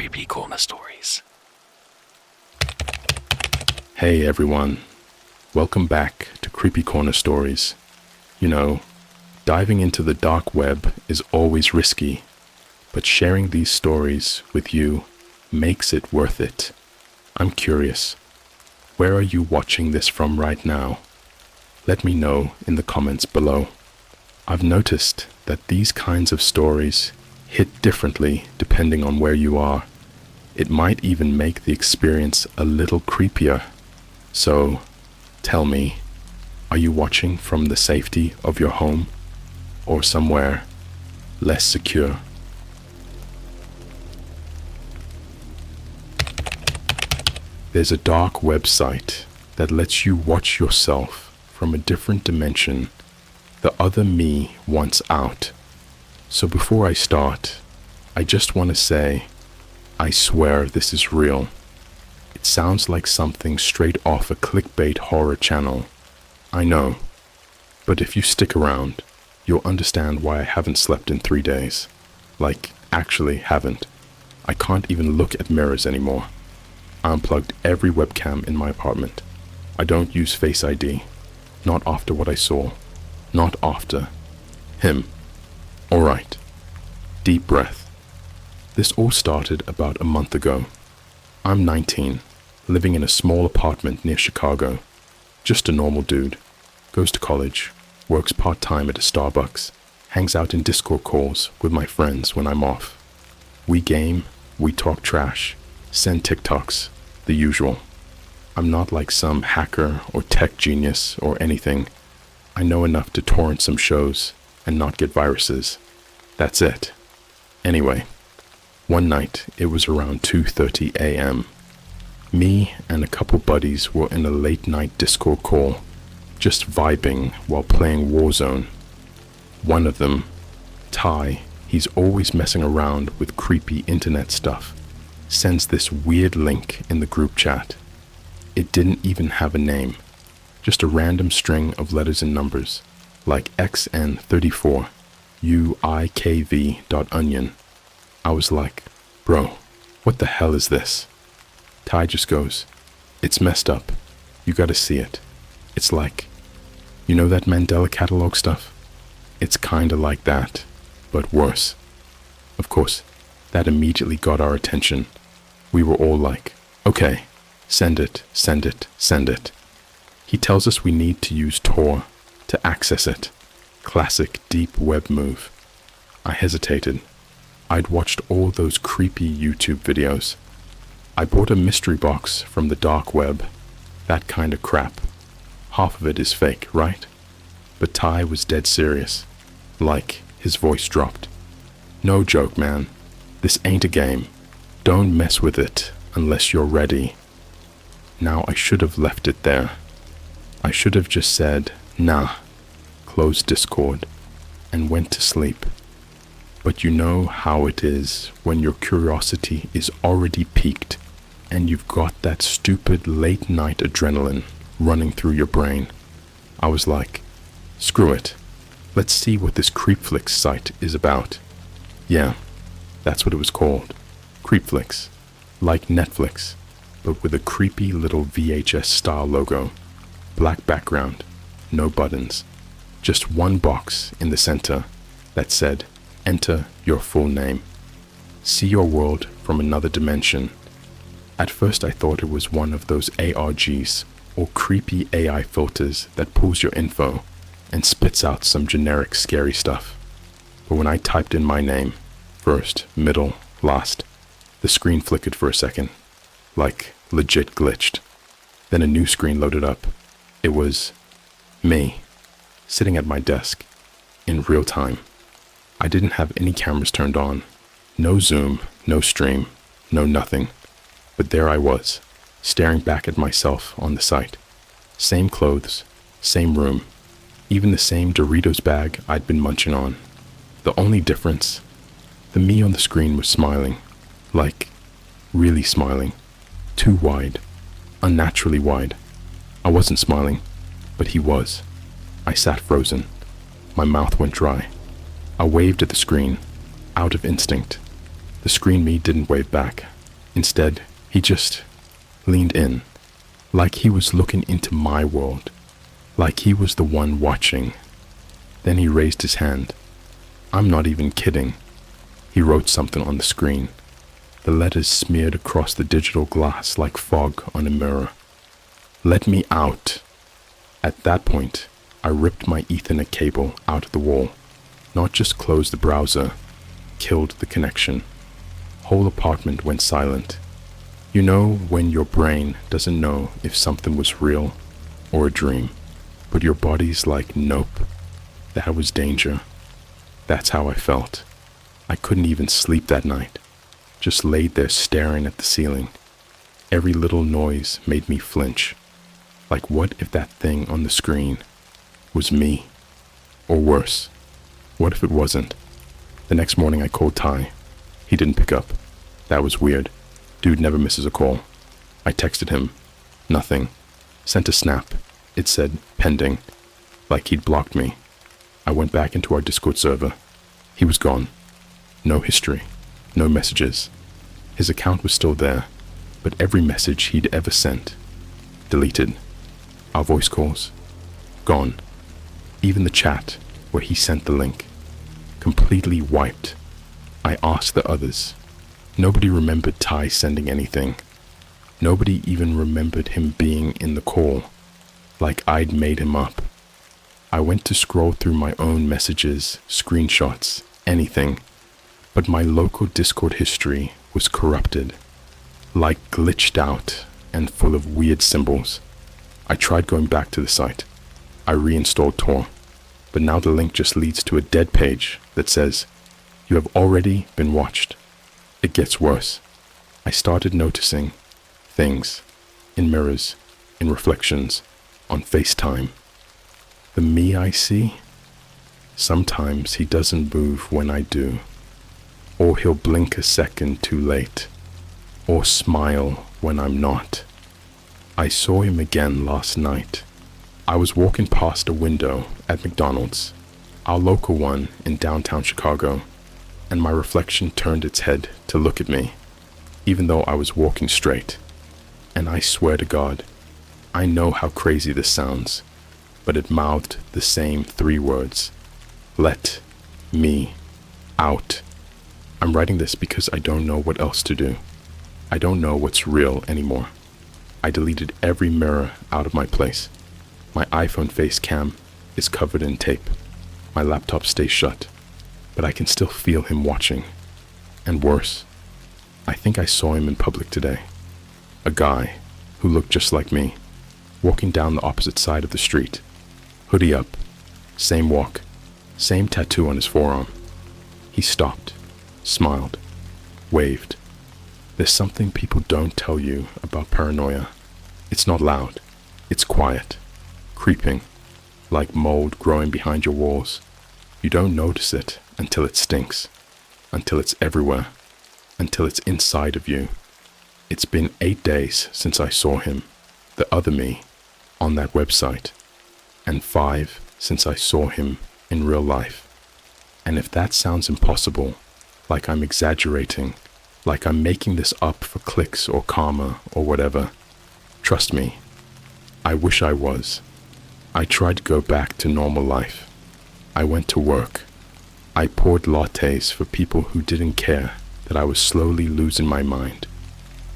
CreepyCorner stories. Hey everyone, welcome back to CreepyCorner stories. You know, diving into the dark web is always risky, but sharing these stories with you makes it worth it. I'm curious, where are you watching this from right now? Let me know in the comments below. I've noticed that these kinds of stories hit differently depending on where you are. It might even make the experience a little creepier. So, tell me, are you watching from the safety of your home or somewhere less secure? There's a dark website that lets you watch yourself from a different dimension, the other me once out. So before I start, I just want to say, I swear this is real. It sounds like something straight off a clickbait horror channel. I know, but if you stick around, you'll understand why I haven't slept in 3 days. Like, actually haven't. I can't even look at mirrors anymore. I unplugged every webcam in my apartment. I don't use Face ID. Not after what I saw. Not after him. Alright. Deep breath. This all started about a month ago. I'm 19, living in a small apartment near Chicago. Just a normal dude. Goes to college, works part-time at a Starbucks, hangs out in Discord calls with my friends when I'm off. We game, we talk trash, send TikToks, the usual. I'm not like some hacker or tech genius or anything. I know enough to torrent some shows and not get viruses. That's it. Anyway, one night it was around 2:30 a.m. Me and a couple buddies were in a late night Discord call, just vibing while playing Warzone. One of them, Ty, he's always messing around with creepy internet stuff, sends this weird link in the group chat. It didn't even have a name, just a random string of letters and numbers, like XN34, UIKV.onion. I was like, bro, what the hell is this? Ty just goes, it's messed up. You gotta see it. It's like, you know that Mandela catalog stuff? It's kinda like that, but worse. Of course, that immediately got our attention. We were all like, okay, send it, send it, send it. He tells us we need to use Tor to access it. Classic deep web move. I hesitated. I'd watched all those creepy YouTube videos. I bought a mystery box from the dark web. That kind of crap. Half of it is fake, right? But Ty was dead serious. Like, his voice dropped. No joke, man. This ain't a game. Don't mess with it unless you're ready. Now I should have left it there. I should have just said, nah, closed Discord, and went to sleep. But you know how it is when your curiosity is already piqued and you've got that stupid late night adrenaline running through your brain. I was like, screw it. Let's see what this Creepflix site is about. Yeah, that's what it was called. Creepflix. Like Netflix, but with a creepy little VHS style logo. Black background, no buttons. Just one box in the center that said, enter your full name. See your world from another dimension. At first I thought it was one of those ARGs or creepy AI filters that pulls your info and spits out some generic scary stuff. But when I typed in my name, first, middle, last, the screen flickered for a second, like legit glitched. Then a new screen loaded up. It was me, sitting at my desk, in real time. I didn't have any cameras turned on, no Zoom, no stream, no nothing. But there I was, staring back at myself on the site. Same clothes, same room, even the same Doritos bag I'd been munching on. The only difference, the me on the screen was smiling, like, really smiling, too wide, unnaturally wide. I wasn't smiling, but he was. I sat frozen. My mouth went dry. I waved at the screen, out of instinct. The screen me didn't wave back, Instead, he just leaned in, like he was looking into my world, like he was the one watching. Then he raised his hand. I'm not even kidding. He wrote something on the screen. The letters smeared across the digital glass like fog on a mirror. Let me out. At that point, I ripped my Ethernet cable out of the wall. Not just closed the browser, killed the connection. Whole apartment went silent. You know when your brain doesn't know if something was real or a dream, but your body's like, nope, that was danger. That's how I felt. I couldn't even sleep that night. Just laid there staring at the ceiling. Every little noise made me flinch. Like, what if that thing on the screen was me? Or worse, what if it wasn't? The next morning I called Ty. He didn't pick up. That was weird. Dude never misses a call. I texted him. Nothing. Sent a snap. It said, pending. Like he'd blocked me. I went back into our Discord server. He was gone. No history. No messages. His account was still there, but every message he'd ever sent, deleted. Our voice calls, gone. Even the chat where he sent the link, completely wiped. I asked the others. Nobody remembered Ty sending anything. Nobody even remembered him being in the call, like I'd made him up. I went to scroll through my own messages, screenshots, anything, but my local Discord history was corrupted, like glitched out and full of weird symbols. I tried going back to the site. I reinstalled Tor, but now the link just leads to a dead page that says, "You have already been watched." It gets worse. I started noticing things in mirrors, in reflections, on FaceTime. The me I see? Sometimes he doesn't move when I do, or he'll blink a second too late, or smile when I'm not. I saw him again last night. I was walking past a window at McDonald's, our local one in downtown Chicago, and my reflection turned its head to look at me, even though I was walking straight. And I swear to God, I know how crazy this sounds, but it mouthed the same 3 words. Let me out. I'm writing this because I don't know what else to do. I don't know what's real anymore. I deleted every mirror out of my place. My iPhone face cam is covered in tape. My laptop stays shut, but I can still feel him watching. And worse, I think I saw him in public today. A guy who looked just like me, walking down the opposite side of the street. Hoodie up, same walk, same tattoo on his forearm. He stopped, smiled, waved. There's something people don't tell you about paranoia. It's not loud. It's quiet, creeping, like mold growing behind your walls. You don't notice it until it stinks, until it's everywhere, until it's inside of you. It's been 8 days since I saw him, the other me, on that website, and 5 since I saw him in real life. And if that sounds impossible, like I'm exaggerating, like I'm making this up for clicks or karma or whatever, trust me, I wish I was. I tried to go back to normal life. I went to work. I poured lattes for people who didn't care that I was slowly losing my mind.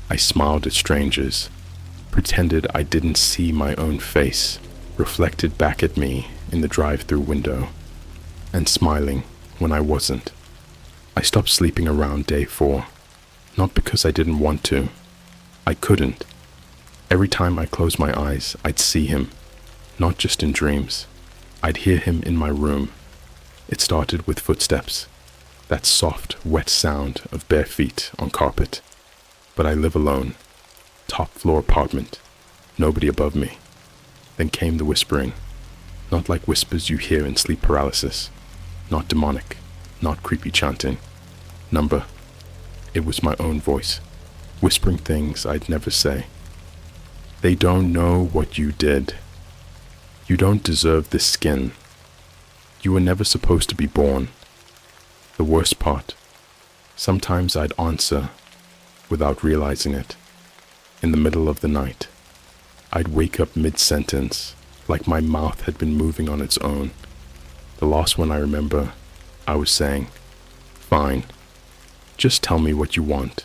I smiled at strangers, pretended I didn't see my own face reflected back at me in the drive-through window, and smiling when I wasn't. I stopped sleeping around day 4, not because I didn't want to. I couldn't. Every time I closed my eyes, I'd see him, not just in dreams. I'd hear him in my room. It started with footsteps, that soft, wet sound of bare feet on carpet. But I live alone, top floor apartment, nobody above me. Then came the whispering, not like whispers you hear in sleep paralysis, not demonic, not creepy chanting. Number. It was my own voice, whispering things I'd never say. They don't know what you did. You don't deserve this skin. You were never supposed to be born. The worst part, sometimes I'd answer, without realizing it. In the middle of the night, I'd wake up mid-sentence, like my mouth had been moving on its own. The last one I remember, I was saying, "Fine, just tell me what you want."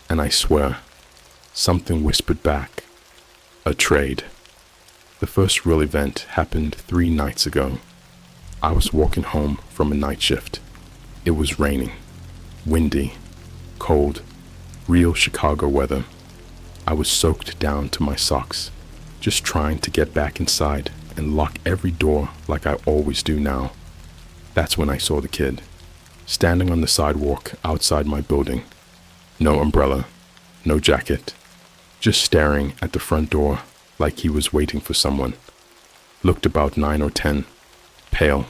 And I swear, something whispered back, "A trade." The first real event happened 3 nights ago. I was walking home from a night shift. It was raining, windy, cold, real Chicago weather. I was soaked down to my socks, just trying to get back inside and lock every door like I always do now. That's when I saw the kid, standing on the sidewalk outside my building. No umbrella, no jacket, just staring at the front door like he was waiting for someone. Looked about 9 or 10, pale,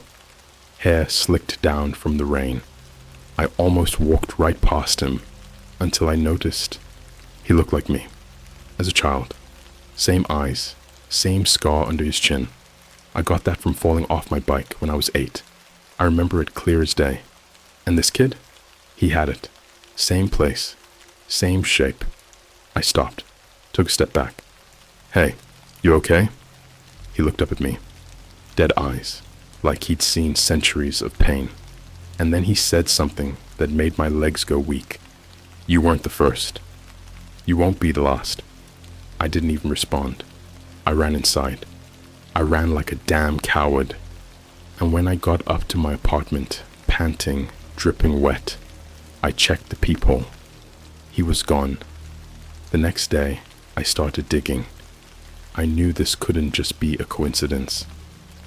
hair slicked down from the rain. I almost walked right past him until I noticed he looked like me, as a child. Same eyes, same scar under his chin. I got that from falling off my bike when I was 8. I remember it clear as day. And this kid? He had it. Same place, same shape. I stopped, took a step back. "Hey, you okay?" He looked up at me, dead eyes, like he'd seen centuries of pain. And then he said something that made my legs go weak. "You weren't the first. You won't be the last." I didn't even respond. I ran inside. I ran like a damn coward. And when I got up to my apartment, panting, dripping wet, I checked the peephole. He was gone. The next day, I started digging. I knew this couldn't just be a coincidence.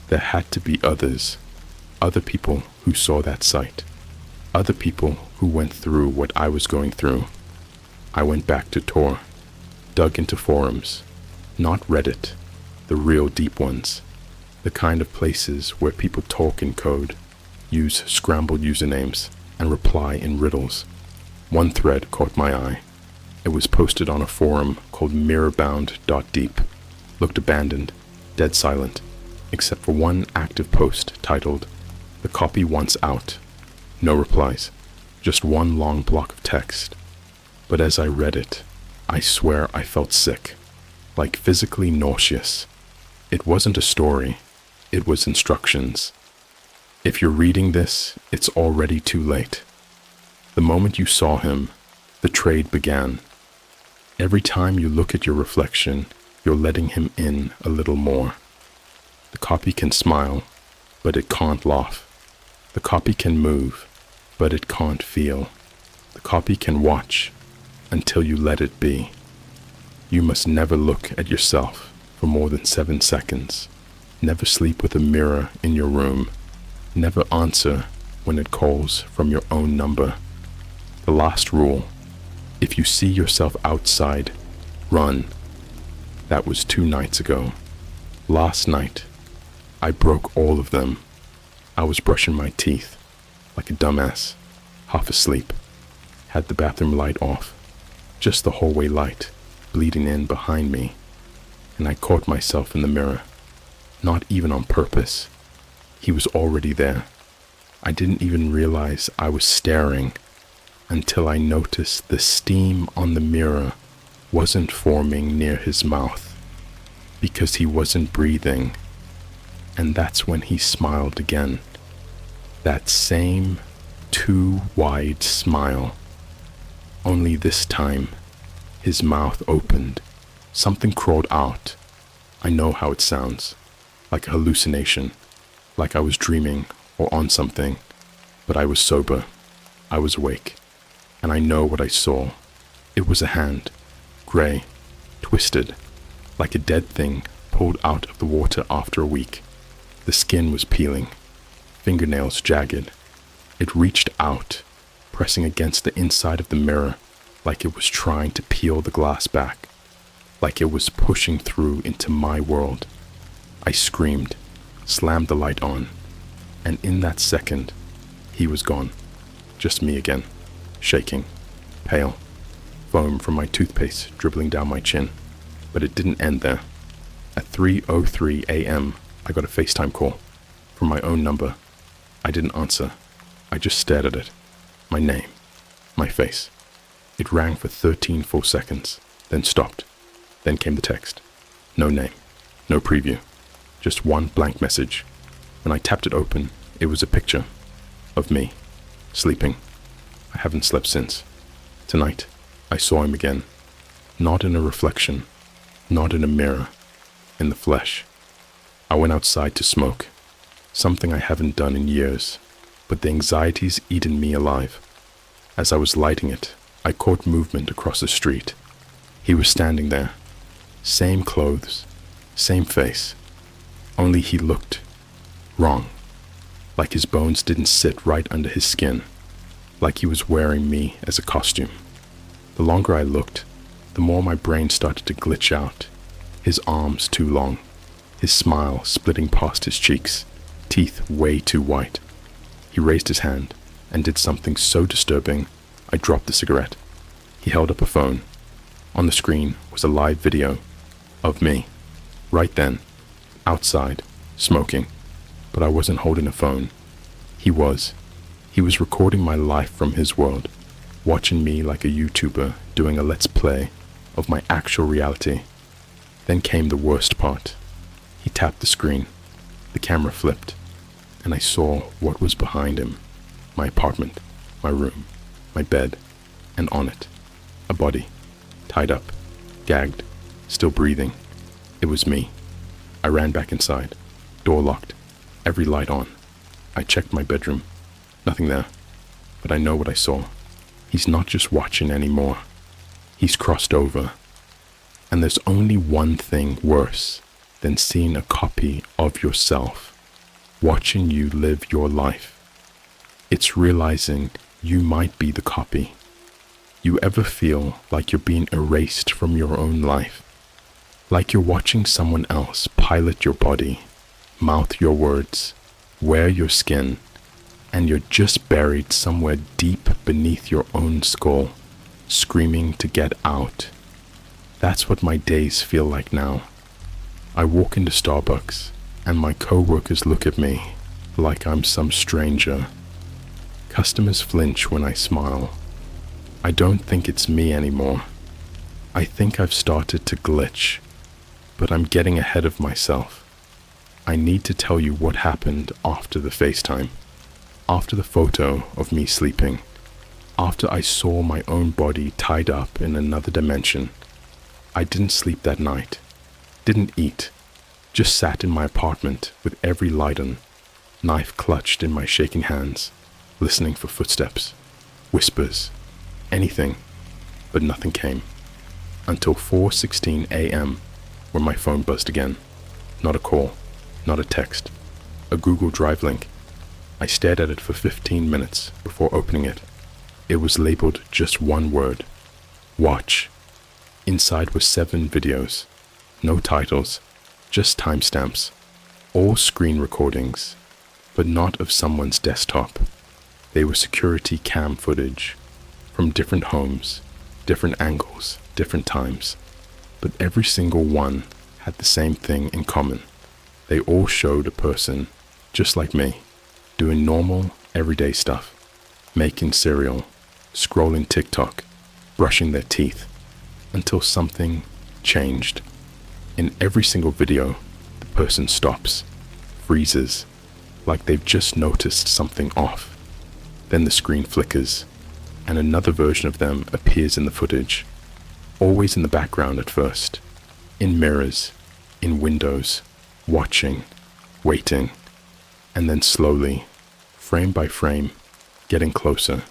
There had to be others. Other people who saw that sight. Other people who went through what I was going through. I went back to Tor, dug into forums, not Reddit, the real deep ones, the kind of places where people talk in code, use scrambled usernames, and reply in riddles. One thread caught my eye. It was posted on a forum called mirrorbound.deep. Looked abandoned, dead silent, except for one active post titled, "The copy once out." No replies, just one long block of text. But as I read it, I swear I felt sick, like physically nauseous. It wasn't a story, it was instructions. If you're reading this, it's already too late. The moment you saw him, the trade began. Every time you look at your reflection, you're letting him in a little more. The copy can smile, but it can't laugh. The copy can move, but it can't feel. The copy can watch until you let it be. You must never look at yourself for more than 7 seconds. Never sleep with a mirror in your room. Never answer when it calls from your own number. The last rule: if you see yourself outside, run. That was 2 nights ago. Last night, I broke all of them. I was brushing my teeth, like a dumbass, half asleep. Had the bathroom light off, just the hallway light, bleeding in behind me. And I caught myself in the mirror, not even on purpose. He was already there. I didn't even realize I was staring until I noticed the steam on the mirror wasn't forming near his mouth, because he wasn't breathing. And that's when he smiled again. That same too wide smile. Only this time, his mouth opened. Something crawled out. I know how it sounds. Like a hallucination. Like I was dreaming or on something. But I was sober. I was awake. And I know what I saw. It was a hand. Gray. Twisted. Like a dead thing pulled out of the water after a week. The skin was peeling. Fingernails jagged. It reached out, pressing against the inside of the mirror like it was trying to peel the glass back, like it was pushing through into my world. I screamed, slammed the light on, and in that second, he was gone. Just me again, shaking, pale, foam from my toothpaste dribbling down my chin. But it didn't end there. At 3:03 a.m., I got a FaceTime call from my own number. I didn't answer. I just stared at it. My name. My face. It rang for 13 full seconds, then stopped. Then came the text. No name, no preview, just one blank message. When I tapped it open, it was a picture of me, sleeping. I haven't slept since. Tonight, I saw him again. Not in a reflection, not in a mirror, in the flesh. I went outside to smoke, something I haven't done in years, but the anxiety's eaten me alive. As I was lighting it, I caught movement across the street. He was standing there, same clothes, same face, only he looked wrong, like his bones didn't sit right under his skin, like he was wearing me as a costume. The longer I looked, the more my brain started to glitch out. His arms too long, his smile splitting past his cheeks, teeth way too white. He raised his hand and did something so disturbing, I dropped the cigarette. He held up a phone. On the screen was a live video of me, right then, outside, smoking. But I wasn't holding a phone. He was. He was recording my life from his world, watching me like a YouTuber doing a let's play of my actual reality. Then came the worst part. He tapped the screen. The camera flipped, and I saw what was behind him. My apartment, my room, my bed, and on it, a body, tied up, gagged, still breathing. It was me. I ran back inside, door locked, every light on. I checked my bedroom. Nothing there, but I know what I saw. He's not just watching anymore. He's crossed over. And there's only one thing worse than seeing a copy of yourself, watching you live your life. It's realizing you might be the copy. You ever feel like you're being erased from your own life? Like you're watching someone else pilot your body, mouth your words, wear your skin, and you're just buried somewhere deep beneath your own skull, screaming to get out. That's what my days feel like now. I walk into Starbucks, and my co-workers look at me like I'm some stranger. Customers flinch when I smile. I don't think it's me anymore. I think I've started to glitch, but I'm getting ahead of myself. I need to tell you what happened after the FaceTime, after the photo of me sleeping, after I saw my own body tied up in another dimension. I didn't sleep that night, didn't eat, just sat in my apartment with every light on, knife clutched in my shaking hands, listening for footsteps, whispers, anything, but nothing came. Until 4:16 a.m. when my phone buzzed again. Not a call, not a text, a Google Drive link. I stared at it for 15 minutes before opening it. It was labeled just one word: watch. Inside were 7 videos, no titles, just timestamps, all screen recordings, but not of someone's desktop. They were security cam footage from different homes, different angles, different times, but every single one had the same thing in common. They all showed a person, just like me, doing normal, everyday stuff, making cereal, scrolling TikTok, brushing their teeth, until something changed. In every single video, the person stops, freezes, like they've just noticed something off. Then the screen flickers, and another version of them appears in the footage, always in the background at first, in mirrors, in windows, watching, waiting, and then slowly, frame by frame, getting closer,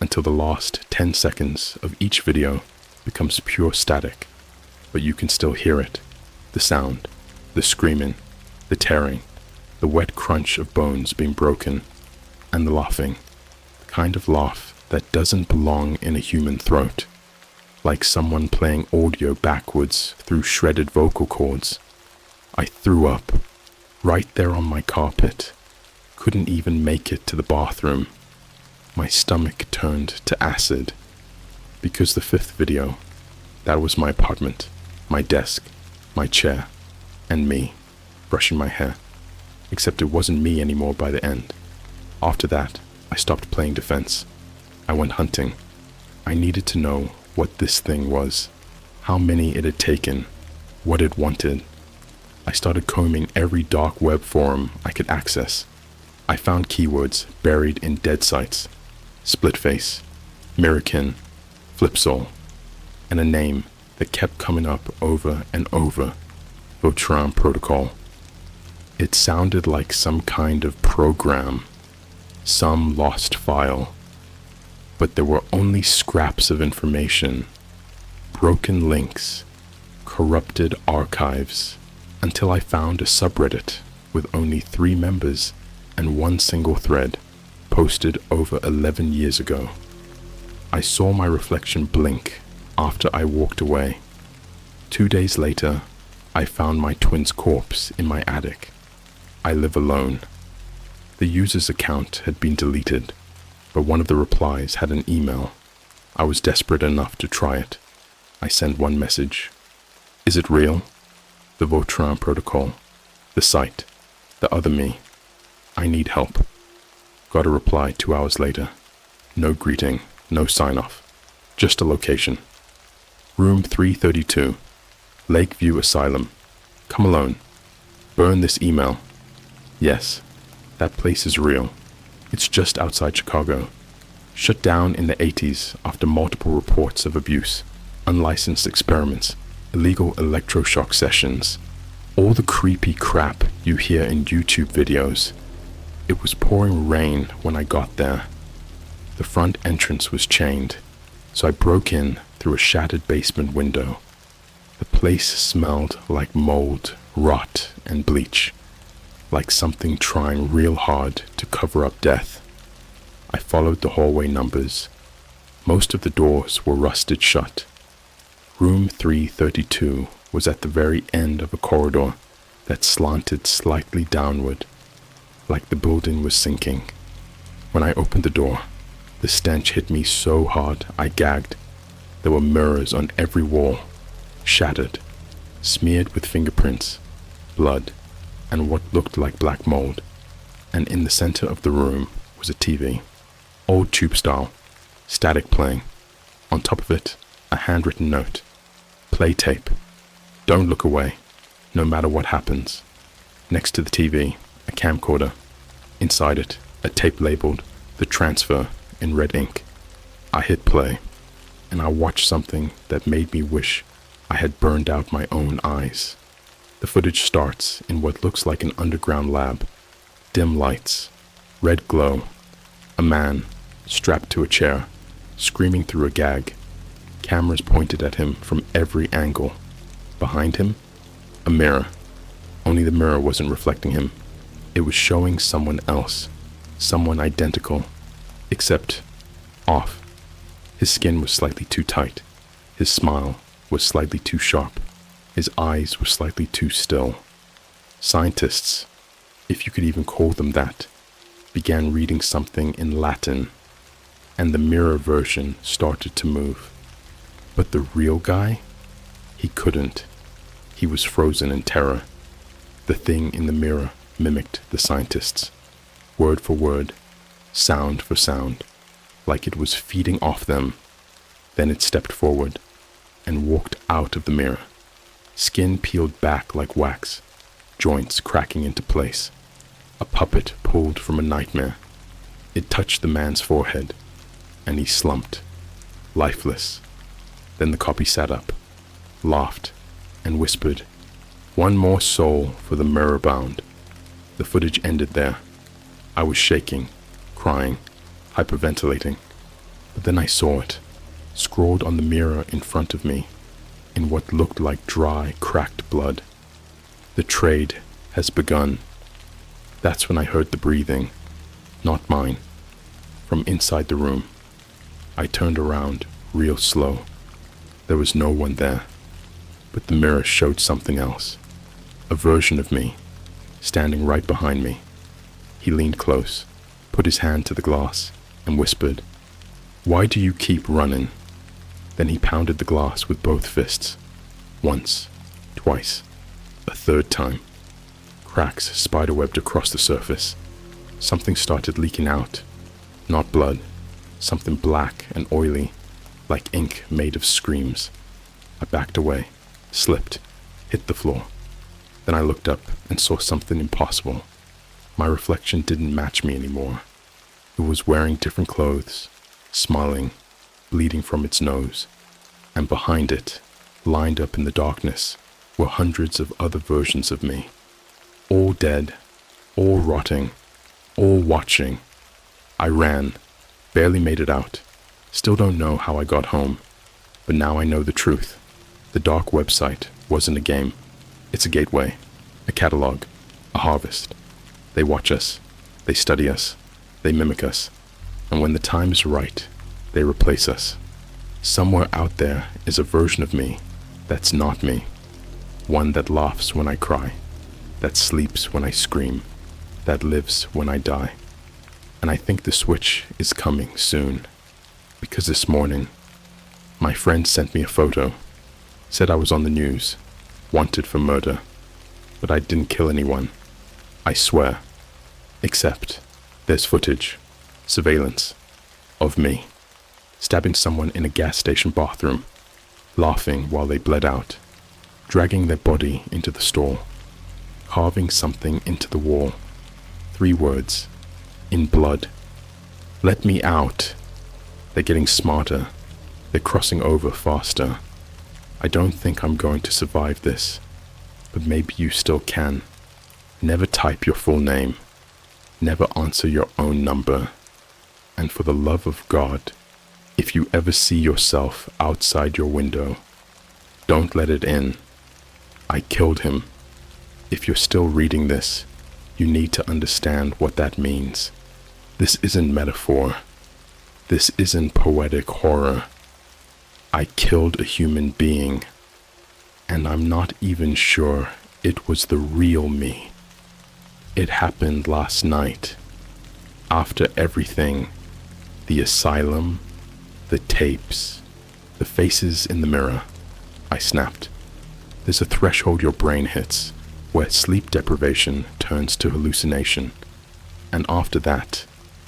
until the last 10 seconds of each video becomes pure static, but you can still hear it, the sound, the screaming, the tearing, the wet crunch of bones being broken, and the laughing, the kind of laugh that doesn't belong in a human throat, like someone playing audio backwards through shredded vocal cords. I threw up, right there on my carpet, couldn't even make it to the bathroom. My stomach turned to acid, because the 5th video, that was my apartment, my desk, my chair, and me, brushing my hair. Except it wasn't me anymore by the end. After that, I stopped playing defense. I went hunting. I needed to know what this thing was, how many it had taken, what it wanted. I started combing every dark web forum I could access. I found keywords buried in dead sites: Splitface, Mirrorkin, Flipsol, and a name that kept coming up over and over: Vautrin Protocol. It sounded like some kind of program, some lost file, but there were only scraps of information, broken links, corrupted archives, until I found a subreddit with only 3 members and 1 single thread, posted over 11 years ago. I saw my reflection blink after I walked away. 2 days later, I found my twin's corpse in my attic. I live alone. The user's account had been deleted, but one of the replies had an email. I was desperate enough to try it. I sent one message. Is it real? The Vautrin Protocol. The site. The other me. I need help. Got a reply 2 hours later. No greeting, no sign-off. Just a location. Room 332. Lakeview Asylum. Come alone. Burn this email. Yes, that place is real. It's just outside Chicago. Shut down in the 80s after multiple reports of abuse, unlicensed experiments, illegal electroshock sessions, all the creepy crap you hear in YouTube videos. It was pouring rain when I got there. The front entrance was chained, so I broke in through a shattered basement window. The place smelled like mold, rot, and bleach, like something trying real hard to cover up death. I followed the hallway numbers. Most of the doors were rusted shut. Room 332 was at the very end of a corridor that slanted slightly downward, like the building was sinking. When I opened the door, the stench hit me so hard I gagged. There were mirrors on every wall, shattered, smeared with fingerprints, blood, and what looked like black mold. And in the center of the room was a TV, old tube style, static playing. On top of it, a handwritten note. Play tape. Don't look away, no matter what happens. Next to the TV, a camcorder. Inside it, a tape labeled The Transfer in red ink. I hit play, and I watched something that made me wish I had burned out my own eyes. The footage starts in what looks like an underground lab. Dim lights, red glow, a man strapped to a chair, screaming through a gag. Cameras pointed at him from every angle. Behind him, a mirror. Only the mirror wasn't reflecting him. It was showing someone else, someone identical, except off. His skin was slightly too tight. His smile was slightly too sharp. His eyes were slightly too still. Scientists, if you could even call them that, began reading something in Latin, and the mirror version started to move. But the real guy? He couldn't. He was frozen in terror. The thing in the mirror mimicked the scientists, word for word, sound for sound, like it was feeding off them. Then it stepped forward and walked out of the mirror. Skin peeled back like wax, joints cracking into place. A puppet pulled from a nightmare. It touched the man's forehead, and he slumped, lifeless. Then the copy sat up, laughed, and whispered, "One more soul for the mirror bound." The footage ended there. I was shaking, crying, hyperventilating. But then I saw it, scrawled on the mirror in front of me, in what looked like dry, cracked blood. The trade has begun. That's when I heard the breathing, not mine, from inside the room. I turned around, real slow. There was no one there, but the mirror showed something else, a version of me, standing right behind me. He leaned close, put his hand to the glass, and whispered, "Why do you keep running?" Then he pounded the glass with both fists. Once, twice, a third time. Cracks spiderwebbed across the surface. Something started leaking out. Not blood, something black and oily, like ink made of screams. I backed away, slipped, hit the floor. Then I looked up and saw something impossible. My reflection didn't match me anymore. It was wearing different clothes, smiling, bleeding from its nose, and behind it, lined up in the darkness, were hundreds of other versions of me. All dead, all rotting, all watching. I ran, barely made it out. Still don't know how I got home, but now I know the truth. The dark website wasn't a game. It's a gateway, a catalog, a harvest. They watch us, they study us, they mimic us, and when the time is right, they replace us. Somewhere out there is a version of me that's not me. One that laughs when I cry, that sleeps when I scream, that lives when I die. And I think the switch is coming soon, because this morning, my friend sent me a photo, said I was on the news, wanted for murder, but I didn't kill anyone, I swear. Except there's footage, surveillance, of me, stabbing someone in a gas station bathroom, laughing while they bled out, dragging their body into the store, carving something into the wall. 3 words, in blood. Let me out. They're getting smarter. They're crossing over faster. I don't think I'm going to survive this, but maybe you still can. Never type your full name. Never answer your own number. And for the love of God, if you ever see yourself outside your window, don't let it in. I killed him. If you're still reading this, you need to understand what that means. This isn't metaphor. This isn't poetic horror. I killed a human being, and I'm not even sure it was the real me. It happened last night. After everything, the asylum, the tapes, the faces in the mirror, I snapped. There's a threshold your brain hits, where sleep deprivation turns to hallucination. And after that,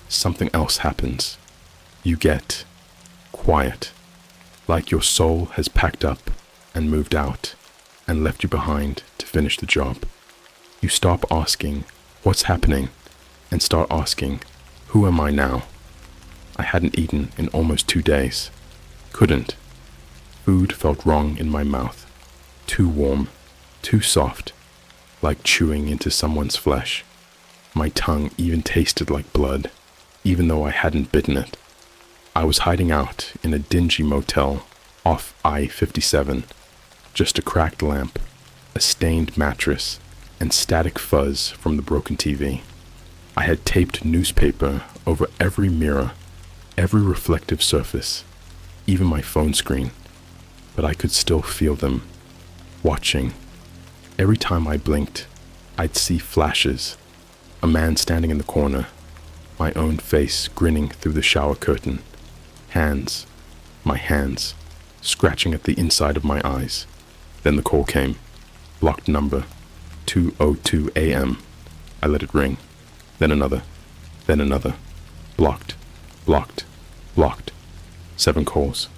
something else happens. You get quiet, like your soul has packed up and moved out and left you behind to finish the job. You stop asking, what's happening? And start asking, who am I now? I hadn't eaten in almost 2 days. Couldn't. Food felt wrong in my mouth. Too warm, too soft, like chewing into someone's flesh. My tongue even tasted like blood, even though I hadn't bitten it. I was hiding out in a dingy motel off I-57, just a cracked lamp, a stained mattress, and static fuzz from the broken TV. I had taped newspaper over every mirror, every reflective surface, even my phone screen, but I could still feel them, watching. Every time I blinked, I'd see flashes, a man standing in the corner, my own face grinning through the shower curtain, hands, my hands, scratching at the inside of my eyes. Then the call came, blocked number, 2:02 a.m. I let it ring, then another, blocked, blocked, blocked. 7 calls,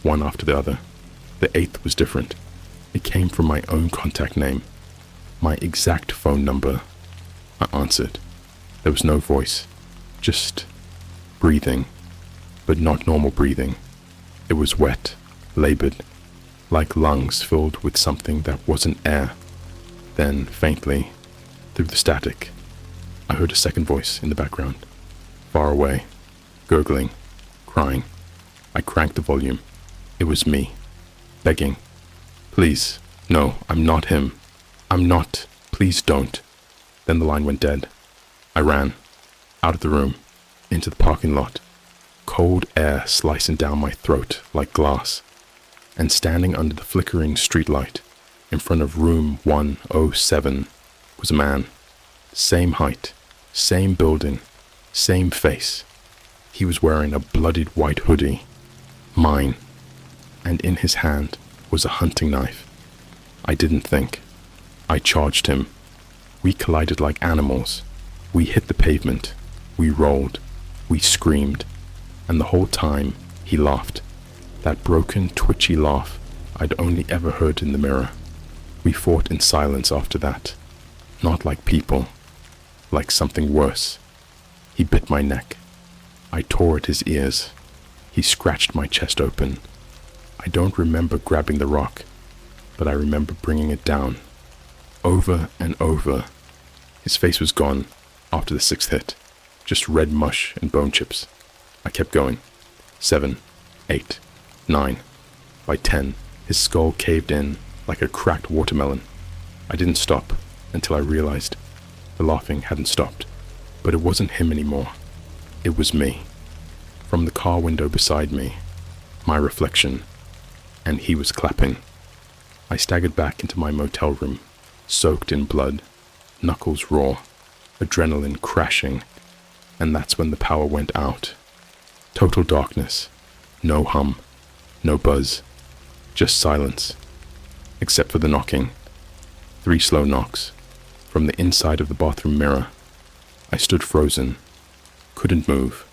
one after the other. The 8th was different. It came from my own contact name, my exact phone number. I answered. There was no voice, just breathing, but not normal breathing. It was wet, labored, like lungs filled with something that wasn't air. Then, faintly, through the static, I heard a second voice in the background, far away, gurgling, crying. I cranked the volume. It was me, begging. Please, no, I'm not him. I'm not. Please don't. Then the line went dead. I ran, out of the room, into the parking lot, cold air slicing down my throat like glass, and standing under the flickering streetlight in front of room 107 was a man. Same height, same building, same face. He was wearing a bloodied white hoodie, mine, and in his hand was a hunting knife. I didn't think. I charged him. We collided like animals. We hit the pavement. We rolled. We screamed. And the whole time, he laughed. That broken, twitchy laugh I'd only ever heard in the mirror. We fought in silence after that. Not like people, like something worse. He bit my neck. I tore at his ears. He scratched my chest open. I don't remember grabbing the rock, but I remember bringing it down. Over and over. His face was gone after the sixth hit. Just red mush and bone chips. I kept going. 7, 8, 9. By 10, his skull caved in like a cracked watermelon. I didn't stop until I realized the laughing hadn't stopped. But it wasn't him anymore. It was me. From the car window beside me, my reflection, and he was clapping. I staggered back into my motel room, soaked in blood, knuckles raw, adrenaline crashing, and that's when the power went out. Total darkness, no hum, no buzz, just silence, except for the knocking. 3 slow knocks, from the inside of the bathroom mirror. I stood frozen, couldn't move.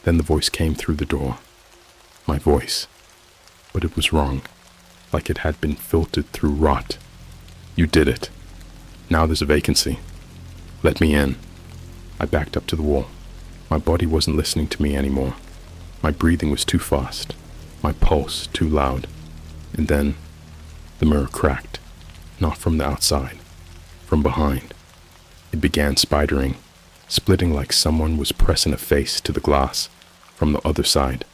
Then the voice came through the door. My voice. But it was wrong, like it had been filtered through rot. You did it. Now there's a vacancy. Let me in. I backed up to the wall. My body wasn't listening to me anymore. My breathing was too fast, my pulse too loud. And then the mirror cracked, not from the outside, from behind. It began spidering, splitting like someone was pressing a face to the glass from the other side.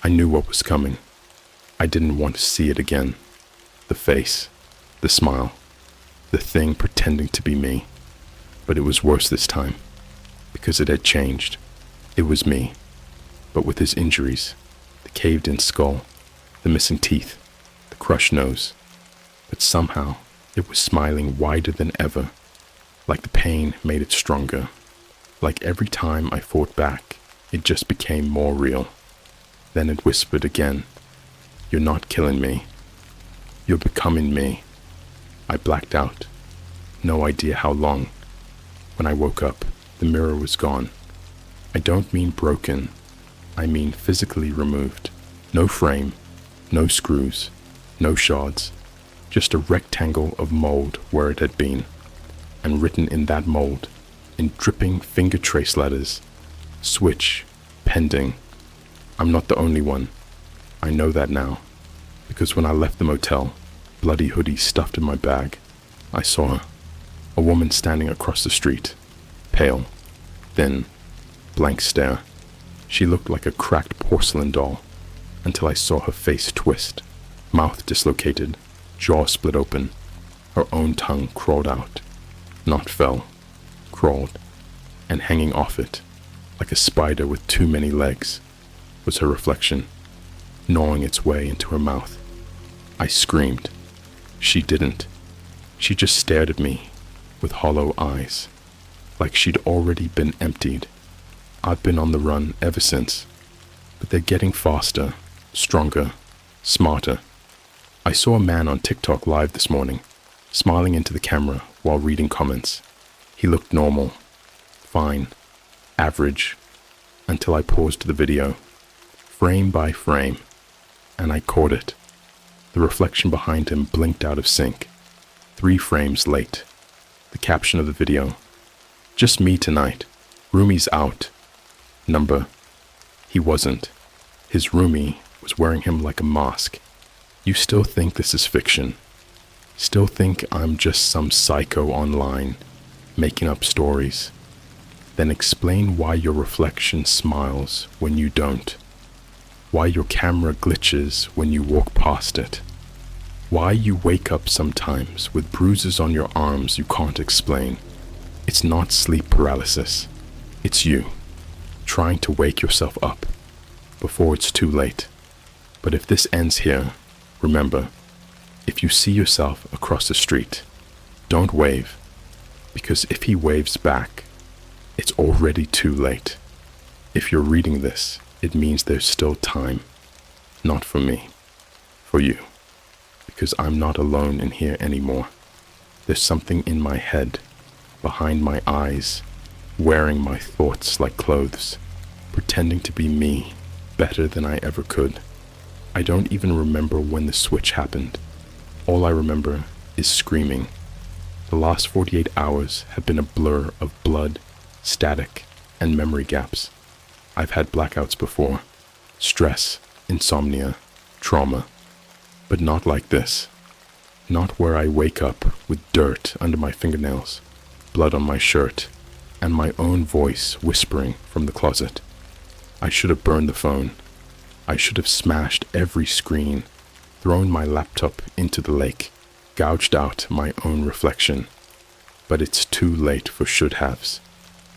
I knew what was coming. I didn't want to see it again. The face, the smile, the thing pretending to be me. But it was worse this time, because it had changed. It was me, but with his injuries, the caved-in skull, the missing teeth, the crushed nose. But somehow, it was smiling wider than ever, like the pain made it stronger. Like every time I fought back, it just became more real. Then it whispered again, "You're not killing me. You're becoming me." I blacked out. No idea how long. When I woke up, the mirror was gone. I don't mean broken. I mean physically removed. No frame, no screws, no shards. Just a rectangle of mold where it had been. And written in that mold, in dripping finger trace letters, "Switch, pending." I'm not the only one. I know that now, because when I left the motel, bloody hoodie stuffed in my bag, I saw her, a woman standing across the street, pale, thin, blank stare. She looked like a cracked porcelain doll, until I saw her face twist, mouth dislocated, jaw split open. Her own tongue crawled out, not fell, crawled, and hanging off it, like a spider with too many legs, was her reflection, gnawing its way into her mouth. I screamed. She didn't. She just stared at me with hollow eyes, like she'd already been emptied. I've been on the run ever since, but they're getting faster, stronger, smarter. I saw a man on TikTok live this morning, smiling into the camera while reading comments. He looked normal, fine, average, until I paused the video, frame by frame, and I caught it. The reflection behind him blinked out of sync, 3 frames late. The caption of the video, "Just me tonight, roomie's out." Number, he wasn't. His roomie was wearing him like a mask. You still think this is fiction? Still think I'm just some psycho online, making up stories? Then explain why your reflection smiles when you don't. Why your camera glitches when you walk past it. Why you wake up sometimes with bruises on your arms you can't explain. It's not sleep paralysis. It's you, trying to wake yourself up before it's too late. But if this ends here, remember, if you see yourself across the street, don't wave, because if he waves back, it's already too late. If you're reading this, it means there's still time. Not for me, for you, because I'm not alone in here anymore. There's something in my head, behind my eyes, wearing my thoughts like clothes, pretending to be me better than I ever could. I don't even remember when the switch happened. All I remember is screaming. The last 48 hours have been a blur of blood, static, and memory gaps. I've had blackouts before. Stress, insomnia, trauma. But not like this. Not where I wake up with dirt under my fingernails, blood on my shirt, and my own voice whispering from the closet. I should have burned the phone. I should have smashed every screen, thrown my laptop into the lake, gouged out my own reflection. But it's too late for should-haves,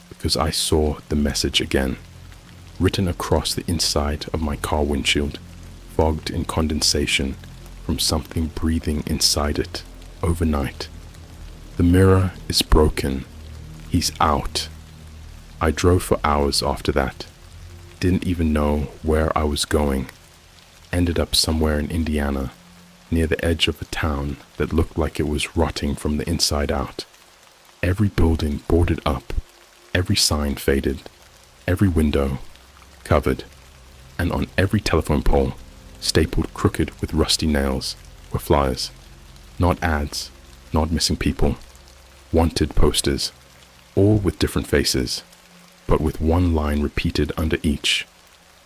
because I saw the message again, written across the inside of my car windshield, fogged in condensation from something breathing inside it overnight. The mirror is broken. He's out. I drove for hours after that. Didn't even know where I was going. Ended up somewhere in Indiana, near the edge of a town that looked like it was rotting from the inside out. Every building boarded up, every sign faded, every window covered, and on every telephone pole, stapled crooked with rusty nails, were flyers. Not ads, not missing people. Wanted posters, all with different faces, but with one line repeated under each.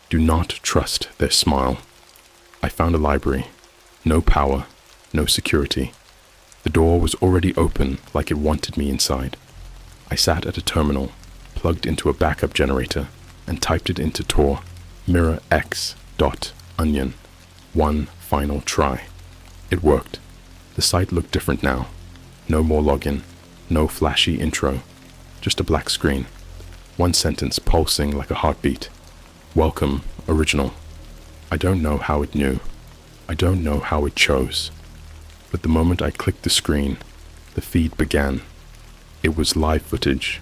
Do not trust their smile. I found a library. No power, no security. The door was already open like it wanted me inside. I sat at a terminal, plugged into a backup generator, and typed it into Tor, mirrorx.onion. One final try. It worked. The site looked different now. No more login, no flashy intro, just a black screen. One sentence pulsing like a heartbeat. Welcome, original. I don't know how it knew. I don't know how it chose. But the moment I clicked the screen, the feed began. It was live footage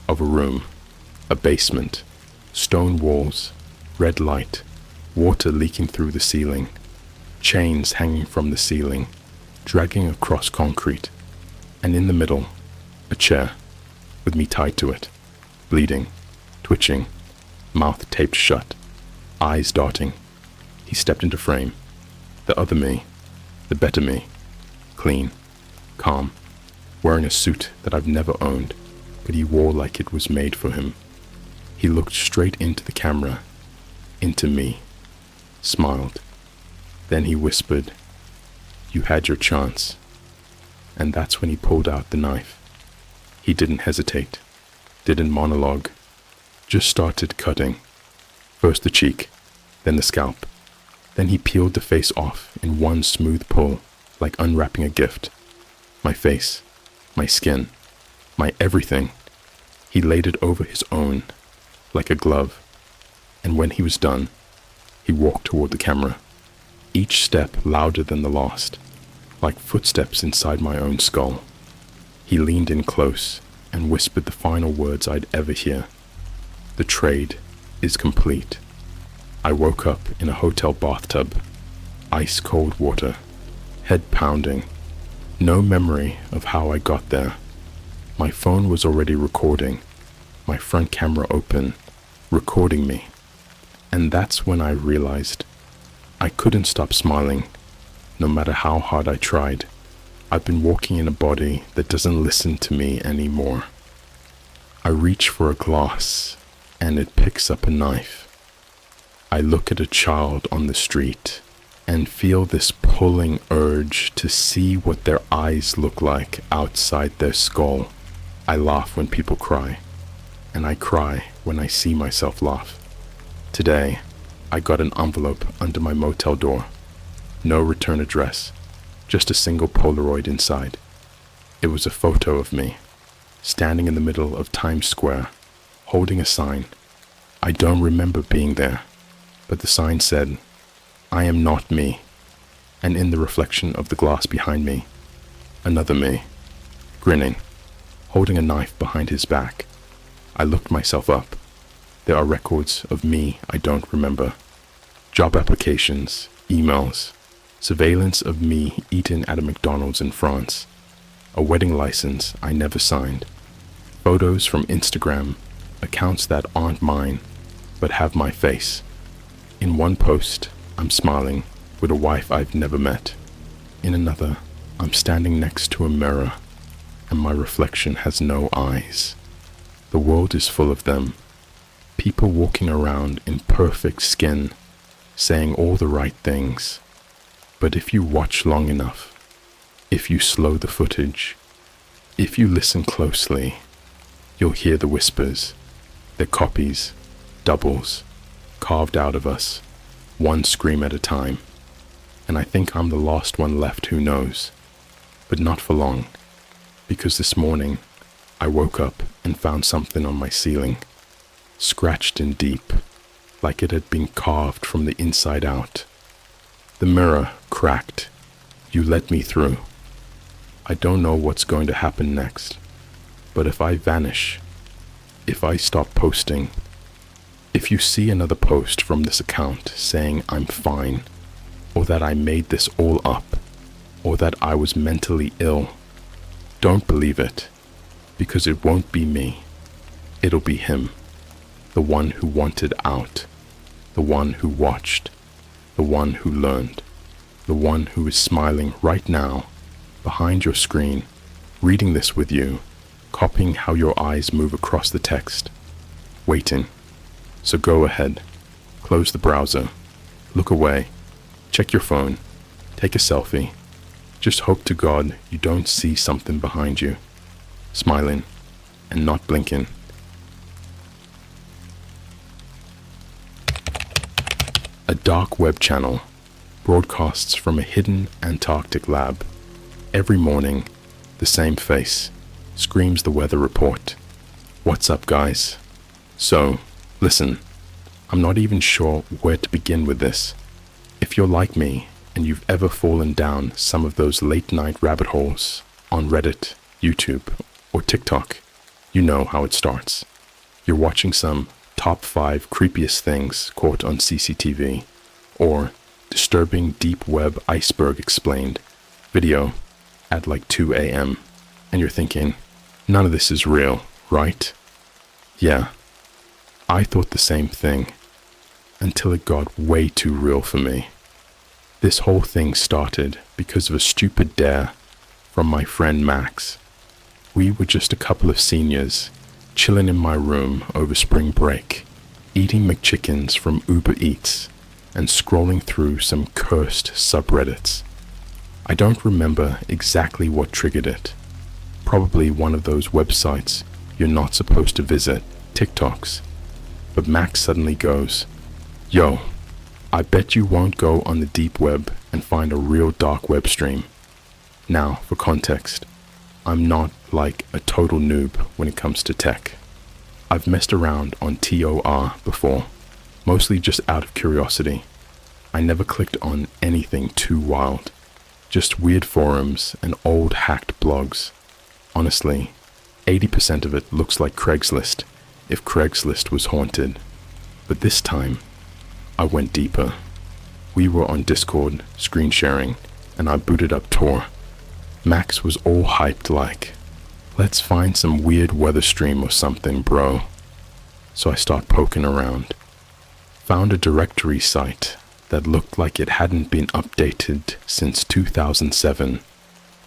of a room, a basement, stone walls, red light, water leaking through the ceiling, chains hanging from the ceiling, dragging across concrete, and in the middle, a chair, with me tied to it, bleeding, twitching, mouth taped shut, eyes darting. He stepped into frame. The other me, the better me, clean, calm, wearing a suit that I've never owned, but he wore like it was made for him. He looked straight into the camera, into me, smiled. Then he whispered, "You had your chance." And that's when he pulled out the knife. He didn't hesitate, didn't monologue, just started cutting. First the cheek, then the scalp. Then he peeled the face off in one smooth pull, like unwrapping a gift. My face, my skin, my everything. He laid it over his own, like a glove. And when he was done, he walked toward the camera, each step louder than the last, like footsteps inside my own skull. He leaned in close and whispered the final words I'd ever hear. The trade is complete. I woke up in a hotel bathtub, ice cold water, head pounding. No memory of how I got there. My phone was already recording, my front camera open, recording me. And that's when I realized I couldn't stop smiling, no matter how hard I tried. I've been walking in a body that doesn't listen to me anymore. I reach for a glass, and it picks up a knife. I look at a child on the street and feel this pulling urge to see what their eyes look like outside their skull. I laugh when people cry, and I cry when I see myself laugh. Today, I got an envelope under my motel door. No return address, just a single Polaroid inside. It was a photo of me, standing in the middle of Times Square, holding a sign. I don't remember being there, but the sign said, "I am not me," and in the reflection of the glass behind me, another me, grinning, holding a knife behind his back. I looked myself up. There are records of me I don't remember. Job applications, emails, surveillance of me eating at a McDonald's in France, a wedding license I never signed, photos from Instagram, accounts that aren't mine, but have my face. In one post, I'm smiling with a wife I've never met. In another, I'm standing next to a mirror, and my reflection has no eyes. The world is full of them. People walking around in perfect skin, saying all the right things. But if you watch long enough, if you slow the footage, if you listen closely, you'll hear the whispers. They're copies, doubles, carved out of us, one scream at a time. And I think I'm the last one left who knows. But not for long, because this morning I woke up and found something on my ceiling, scratched in deep, like it had been carved from the inside out. The mirror cracked. You let me through. I don't know what's going to happen next, but if I vanish, if I stop posting, if you see another post from this account saying I'm fine, or that I made this all up, or that I was mentally ill, don't believe it, because it won't be me. It'll be him, the one who wanted out, the one who watched, the one who learned, the one who is smiling right now, behind your screen, reading this with you, copying how your eyes move across the text, waiting. So go ahead, close the browser, look away, check your phone, take a selfie. Just hope to God you don't see something behind you, smiling and not blinking. A dark web channel broadcasts from a hidden Antarctic lab. Every morning, the same face screams the weather report. What's up, guys? So, listen, I'm not even sure where to begin with this. If you're like me and you've ever fallen down some of those late night rabbit holes on Reddit, YouTube, or TikTok, you know how it starts. You're watching some top 5 creepiest things caught on CCTV, or disturbing deep web iceberg explained video at like 2 a.m. and you're thinking, none of this is real, right? Yeah, I thought the same thing, until it got way too real for me. This whole thing started because of a stupid dare from my friend Max. We were just a couple of seniors, chilling in my room over spring break, eating McChickens from Uber Eats, and scrolling through some cursed subreddits. I don't remember exactly what triggered it. Probably one of those websites you're not supposed to visit, TikToks. But Max suddenly goes, "Yo, I bet you won't go on the deep web and find a real dark web stream." Now, for context, I'm not like a total noob when it comes to tech. I've messed around on TOR before, mostly just out of curiosity. I never clicked on anything too wild. Just weird forums and old hacked blogs. Honestly, 80% of it looks like Craigslist, if Craigslist was haunted. But this time, I went deeper. We were on Discord, screen sharing, and I booted up Tor. Max was all hyped like, "Let's find some weird weather stream or something, bro." So I start poking around. Found a directory site that looked like it hadn't been updated since 2007.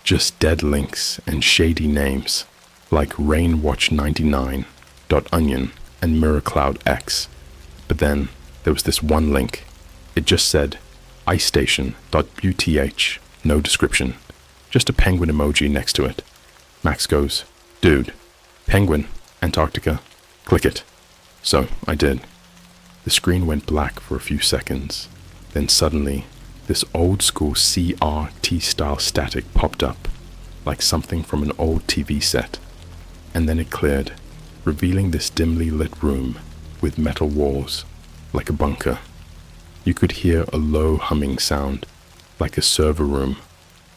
Just dead links and shady names like Rainwatch99, .onion, and MirrorCloudX. But then there was this one link. It just said icestation.uth, no description, just a penguin emoji next to it. Max goes, "Dude, penguin, Antarctica, click it." So I did. The screen went black for a few seconds. Then suddenly, this old school CRT style static popped up, like something from an old TV set. And then it cleared, revealing this dimly lit room with metal walls, like a bunker. You could hear a low humming sound, like a server room,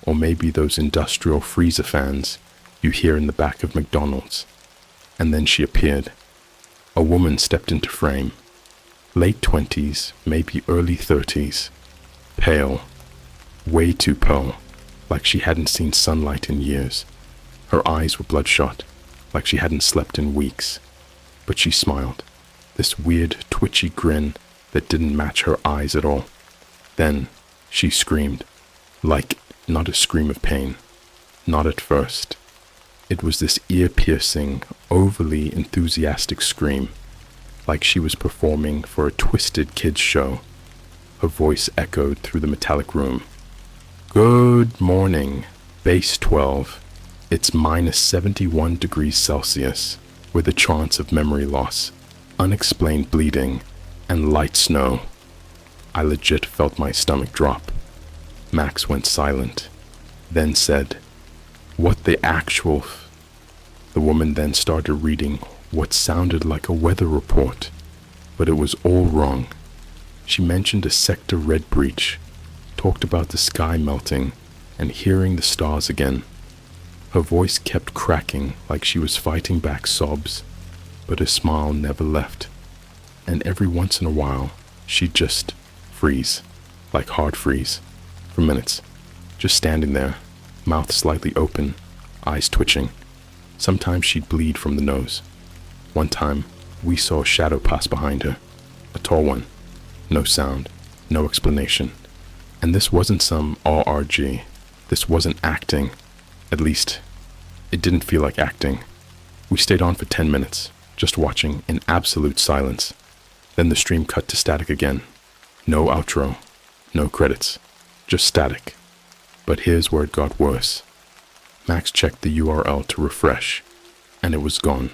or maybe those industrial freezer fans you hear in the back of McDonald's. And then she appeared. A woman stepped into frame. Late 20s, maybe early 30s. Pale. Way too pale, like she hadn't seen sunlight in years. Her eyes were bloodshot, like she hadn't slept in weeks. But she smiled. This weird, twitchy grin that didn't match her eyes at all. Then she screamed, like not a scream of pain, not at first. It was this ear-piercing, overly enthusiastic scream, like she was performing for a twisted kids show. Her voice echoed through the metallic room. Good morning, base 12. It's minus 71 degrees Celsius, with a chance of memory loss, unexplained bleeding, and light snow. I legit felt my stomach drop. Max went silent, then said, "What the actual f—" The woman then started reading what sounded like a weather report, but it was all wrong. She mentioned a sector red breach, talked about the sky melting, and hearing the stars again. Her voice kept cracking like she was fighting back sobs, but her smile never left. And every once in a while, she'd just freeze, like hard freeze, for minutes, just standing there, mouth slightly open, eyes twitching. Sometimes she'd bleed from the nose. One time, we saw a shadow pass behind her, a tall one. No sound, no explanation. And this wasn't some RRG. This wasn't acting. At least, it didn't feel like acting. We stayed on for 10 minutes, just watching in absolute silence. Then the stream cut to static again. No outro, no credits, just static. But here's where it got worse. Max checked the URL to refresh, and it was gone.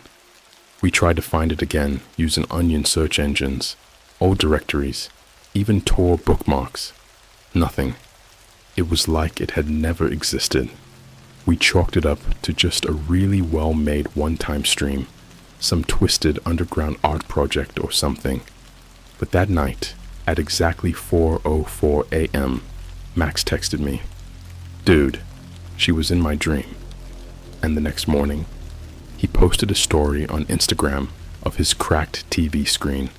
We tried to find it again using onion search engines, old directories, even Tor bookmarks. Nothing. It was like it had never existed. We chalked it up to just a really well-made one-time stream, some twisted underground art project or something. But that night, at exactly 4:04 a.m., Max texted me, "Dude, she was in my dream." And the next morning, he posted a story on Instagram of his cracked TV screen,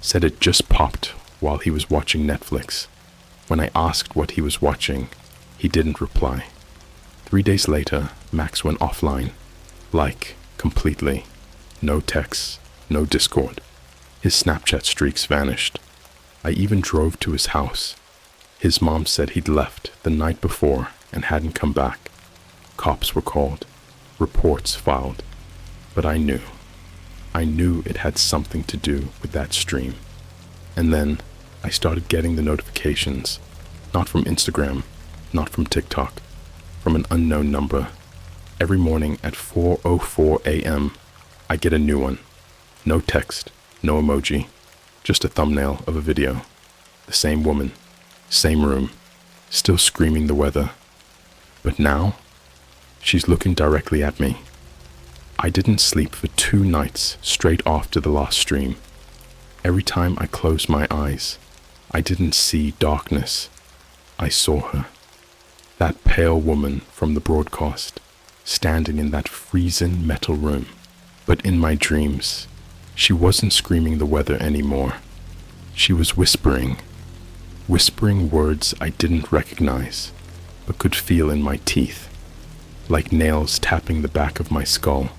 said it just popped while he was watching Netflix. When I asked what he was watching, he didn't reply. 3 days later, Max went offline, like, completely. No texts, no Discord. His Snapchat streaks vanished. I even drove to his house. His mom said he'd left the night before and hadn't come back. Cops were called, reports filed. But I knew it had something to do with that stream. And then I started getting the notifications, not from Instagram, not from TikTok, from an unknown number. Every morning at 4:04 a.m., I get a new one. No text, no emoji, just a thumbnail of a video. The same woman, same room, still screaming the weather. But now, she's looking directly at me. I didn't sleep for 2 nights straight after the last stream. Every time I closed my eyes, I didn't see darkness. I saw her. That pale woman from the broadcast, standing in that freezing metal room. But in my dreams, she wasn't screaming the weather anymore. She was whispering words I didn't recognize, but could feel in my teeth, like nails tapping the back of my skull,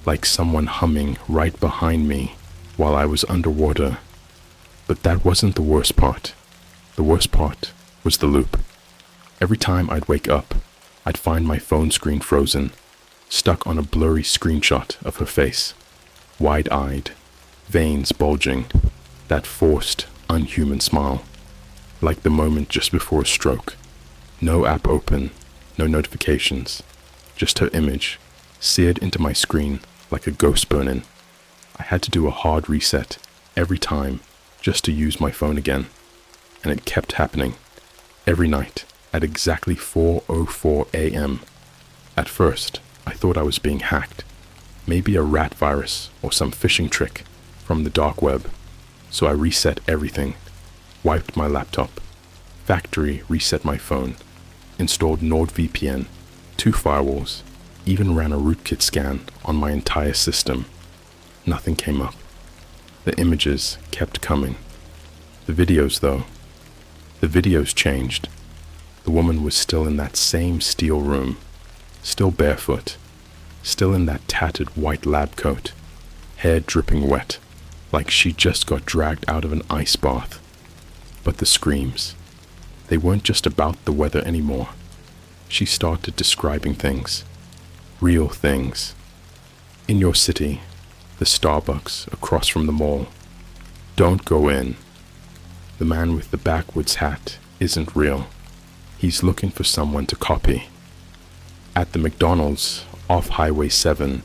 like someone humming right behind me while I was underwater. But that wasn't the worst part. The worst part was the loop. Every time I'd wake up, I'd find my phone screen frozen, stuck on a blurry screenshot of her face, wide-eyed, veins bulging, that forced, unhuman smile, like the moment just before a stroke. No app open, no notifications, just her image, seared into my screen like a ghost burning. I had to do a hard reset every time just to use my phone again, and it kept happening, every night at exactly 4:04 a.m. At first, I thought I was being hacked, maybe a rat virus or some phishing trick from the dark web. So I reset everything, wiped my laptop, factory reset my phone, installed NordVPN, 2 firewalls, even ran a rootkit scan on my entire system. Nothing came up. The images kept coming. The videos, though, the videos changed. The woman was still in that same steel room, still barefoot, still in that tattered white lab coat, hair dripping wet, like she just got dragged out of an ice bath. But the screams, They weren't just about the weather anymore. She started describing things, real things. In your city, the Starbucks across from the mall. Don't go in. The man with the backwards hat isn't real. He's looking for someone to copy. At the McDonald's off Highway 7,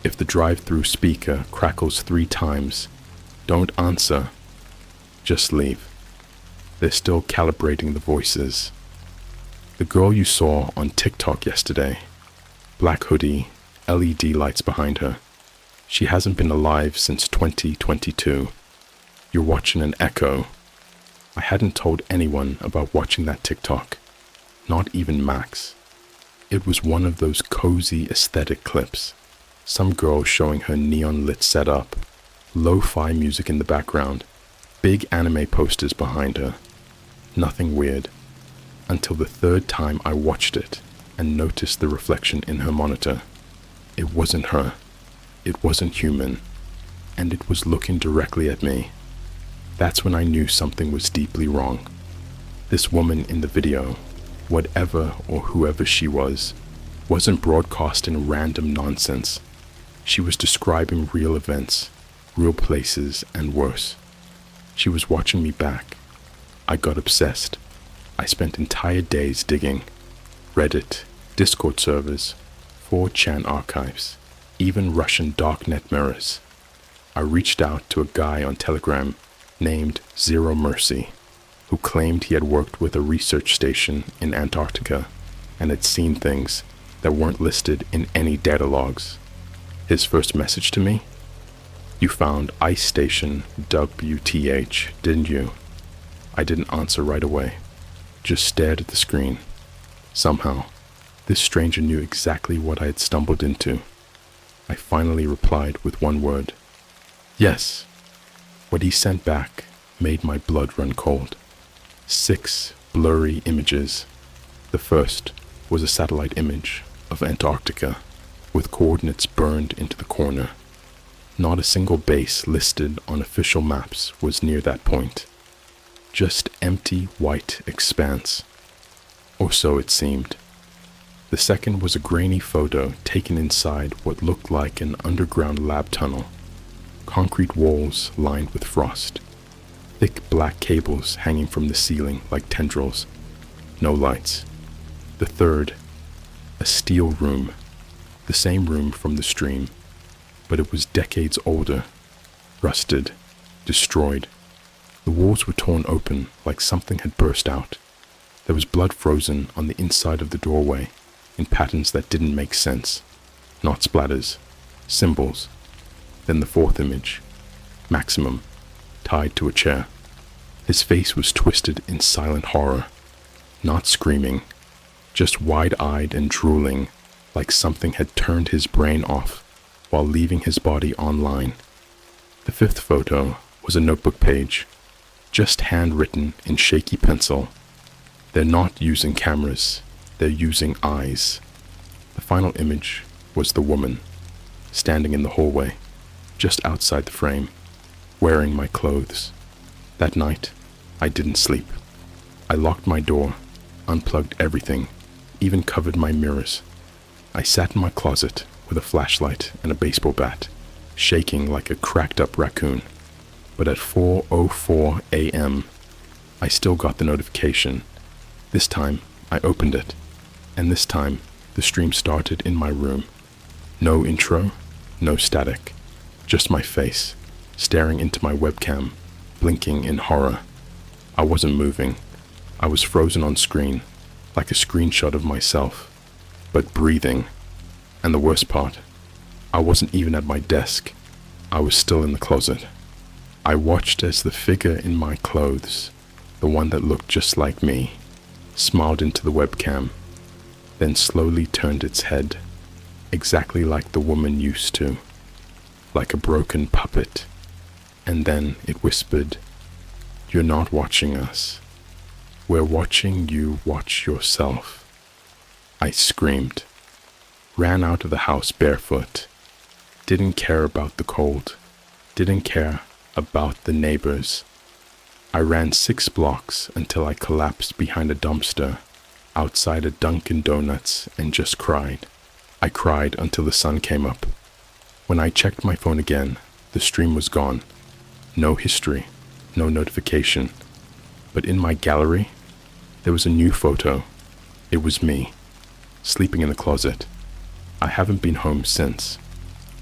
if the drive-through speaker crackles 3 times, don't answer. Just leave. They're still calibrating the voices. The girl you saw on TikTok yesterday, black hoodie, LED lights behind her. She hasn't been alive since 2022. You're watching an echo. I hadn't told anyone about watching that TikTok, not even Max. It was one of those cozy aesthetic clips. Some girl showing her neon-lit setup, lo-fi music in the background, big anime posters behind her. Nothing weird. Until the 3rd time I watched it and noticed the reflection in her monitor. It wasn't her. It wasn't human. And it was looking directly at me. That's when I knew something was deeply wrong. This woman in the video, whatever or whoever she was, wasn't broadcasting random nonsense. She was describing real events, real places, and worse. She was watching me back. I got obsessed. I spent entire days digging. Reddit, Discord servers, 4chan archives, even Russian darknet mirrors. I reached out to a guy on Telegram named Zero Mercy, who claimed he had worked with a research station in Antarctica and had seen things that weren't listed in any data logs. His first message to me? You found Ice Station WTH, didn't you? I didn't answer right away, just stared at the screen. Somehow, this stranger knew exactly what I had stumbled into. I finally replied with one word. Yes. What he sent back made my blood run cold. 6 blurry images. The first was a satellite image of Antarctica, with coordinates burned into the corner. Not a single base listed on official maps was near that point. Just empty white expanse. Or so it seemed. The second was a grainy photo taken inside what looked like an underground lab tunnel. Concrete walls lined with frost. Thick black cables hanging from the ceiling like tendrils. No lights. The third, a steel room. The same room from the stream, but it was decades older. Rusted. Destroyed. The walls were torn open like something had burst out. There was blood frozen on the inside of the doorway in patterns that didn't make sense. Not splatters. Symbols. Then the fourth image. Maximum. Tied to a chair. His face was twisted in silent horror. Not screaming. Just wide-eyed and drooling like something had turned his brain off while leaving his body online. The fifth photo was a notebook page, just handwritten in shaky pencil. They're not using cameras, they're using eyes. The final image was the woman, standing in the hallway, just outside the frame, wearing my clothes. That night, I didn't sleep. I locked my door, unplugged everything, even covered my mirrors. I sat in my closet with a flashlight and a baseball bat, shaking like a cracked-up raccoon. But at 4:04 a.m., I still got the notification. This time, I opened it, and this time, the stream started in my room. No intro, no static, just my face, staring into my webcam, blinking in horror. I wasn't moving. I was frozen on screen, like a screenshot of myself, but breathing. And the worst part, I wasn't even at my desk. I was still in the closet. I watched as the figure in my clothes, the one that looked just like me, smiled into the webcam, then slowly turned its head, exactly like the woman used to, like a broken puppet. And then it whispered, "You're not watching us. We're watching you watch yourself." I screamed, ran out of the house barefoot, didn't care about the cold, didn't care about the neighbors. I ran 6 blocks until I collapsed behind a dumpster outside a Dunkin' Donuts and just cried. I cried until the sun came up. When I checked my phone again, the stream was gone. No history, no notification. But in my gallery, there was a new photo. It was me, sleeping in the closet. I haven't been home since.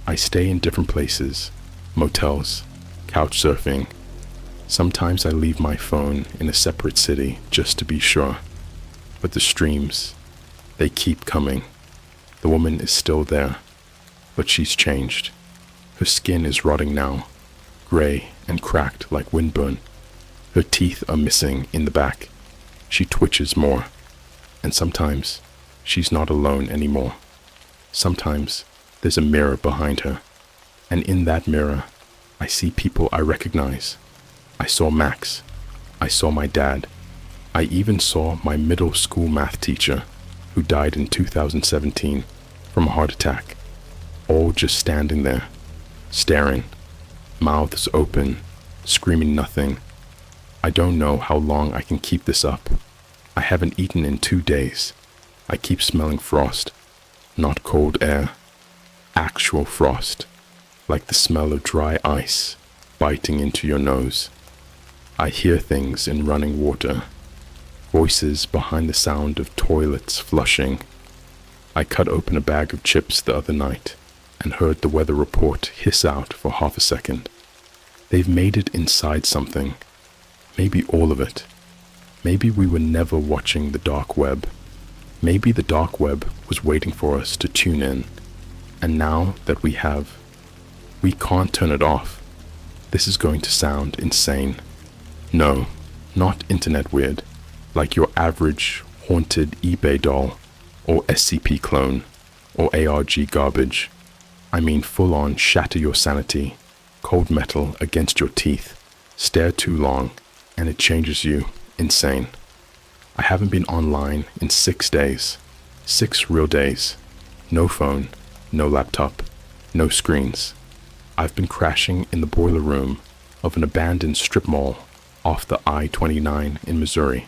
I stay in different places, motels, couch surfing. Sometimes I leave my phone in a separate city just to be sure. But the streams, they keep coming. The woman is still there, but she's changed. Her skin is rotting now, gray and cracked like windburn. Her teeth are missing in the back. She twitches more. And sometimes she's not alone anymore. Sometimes there's a mirror behind her. And in that mirror, I see people I recognize. I saw Max. I saw my dad. I even saw my middle school math teacher, who died in 2017 from a heart attack. All just standing there, staring, mouths open, screaming nothing. I don't know how long I can keep this up. I haven't eaten in 2 days. I keep smelling frost, not cold air, actual frost, like the smell of dry ice biting into your nose. I hear things in running water, voices behind the sound of toilets flushing. I cut open a bag of chips the other night and heard the weather report hiss out for half a second. They've made it inside something, maybe all of it. Maybe we were never watching the dark web. Maybe the dark web was waiting for us to tune in. And now that we have, we can't turn it off. This is going to sound insane. No, not internet weird, like your average haunted eBay doll, or SCP clone, or ARG garbage. I mean full-on shatter your sanity, cold metal against your teeth, stare too long, and it changes you. Insane. I haven't been online in 6 days. 6 real days. No phone, no laptop, no screens. I've been crashing in the boiler room of an abandoned strip mall off the I-29 in Missouri.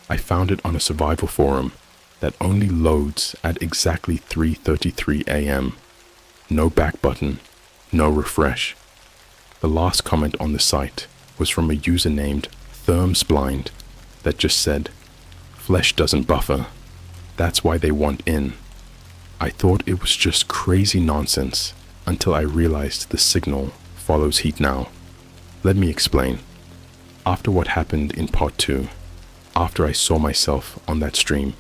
I found it on a survival forum that only loads at exactly 3:33 a.m. No back button, no refresh. The last comment on the site was from a user named Thermsblind that just said, "Flesh doesn't buffer. That's why they want in." I thought it was just crazy nonsense until I realized the signal follows heat now. Let me explain. After what happened in part 2, after I saw myself on that stream,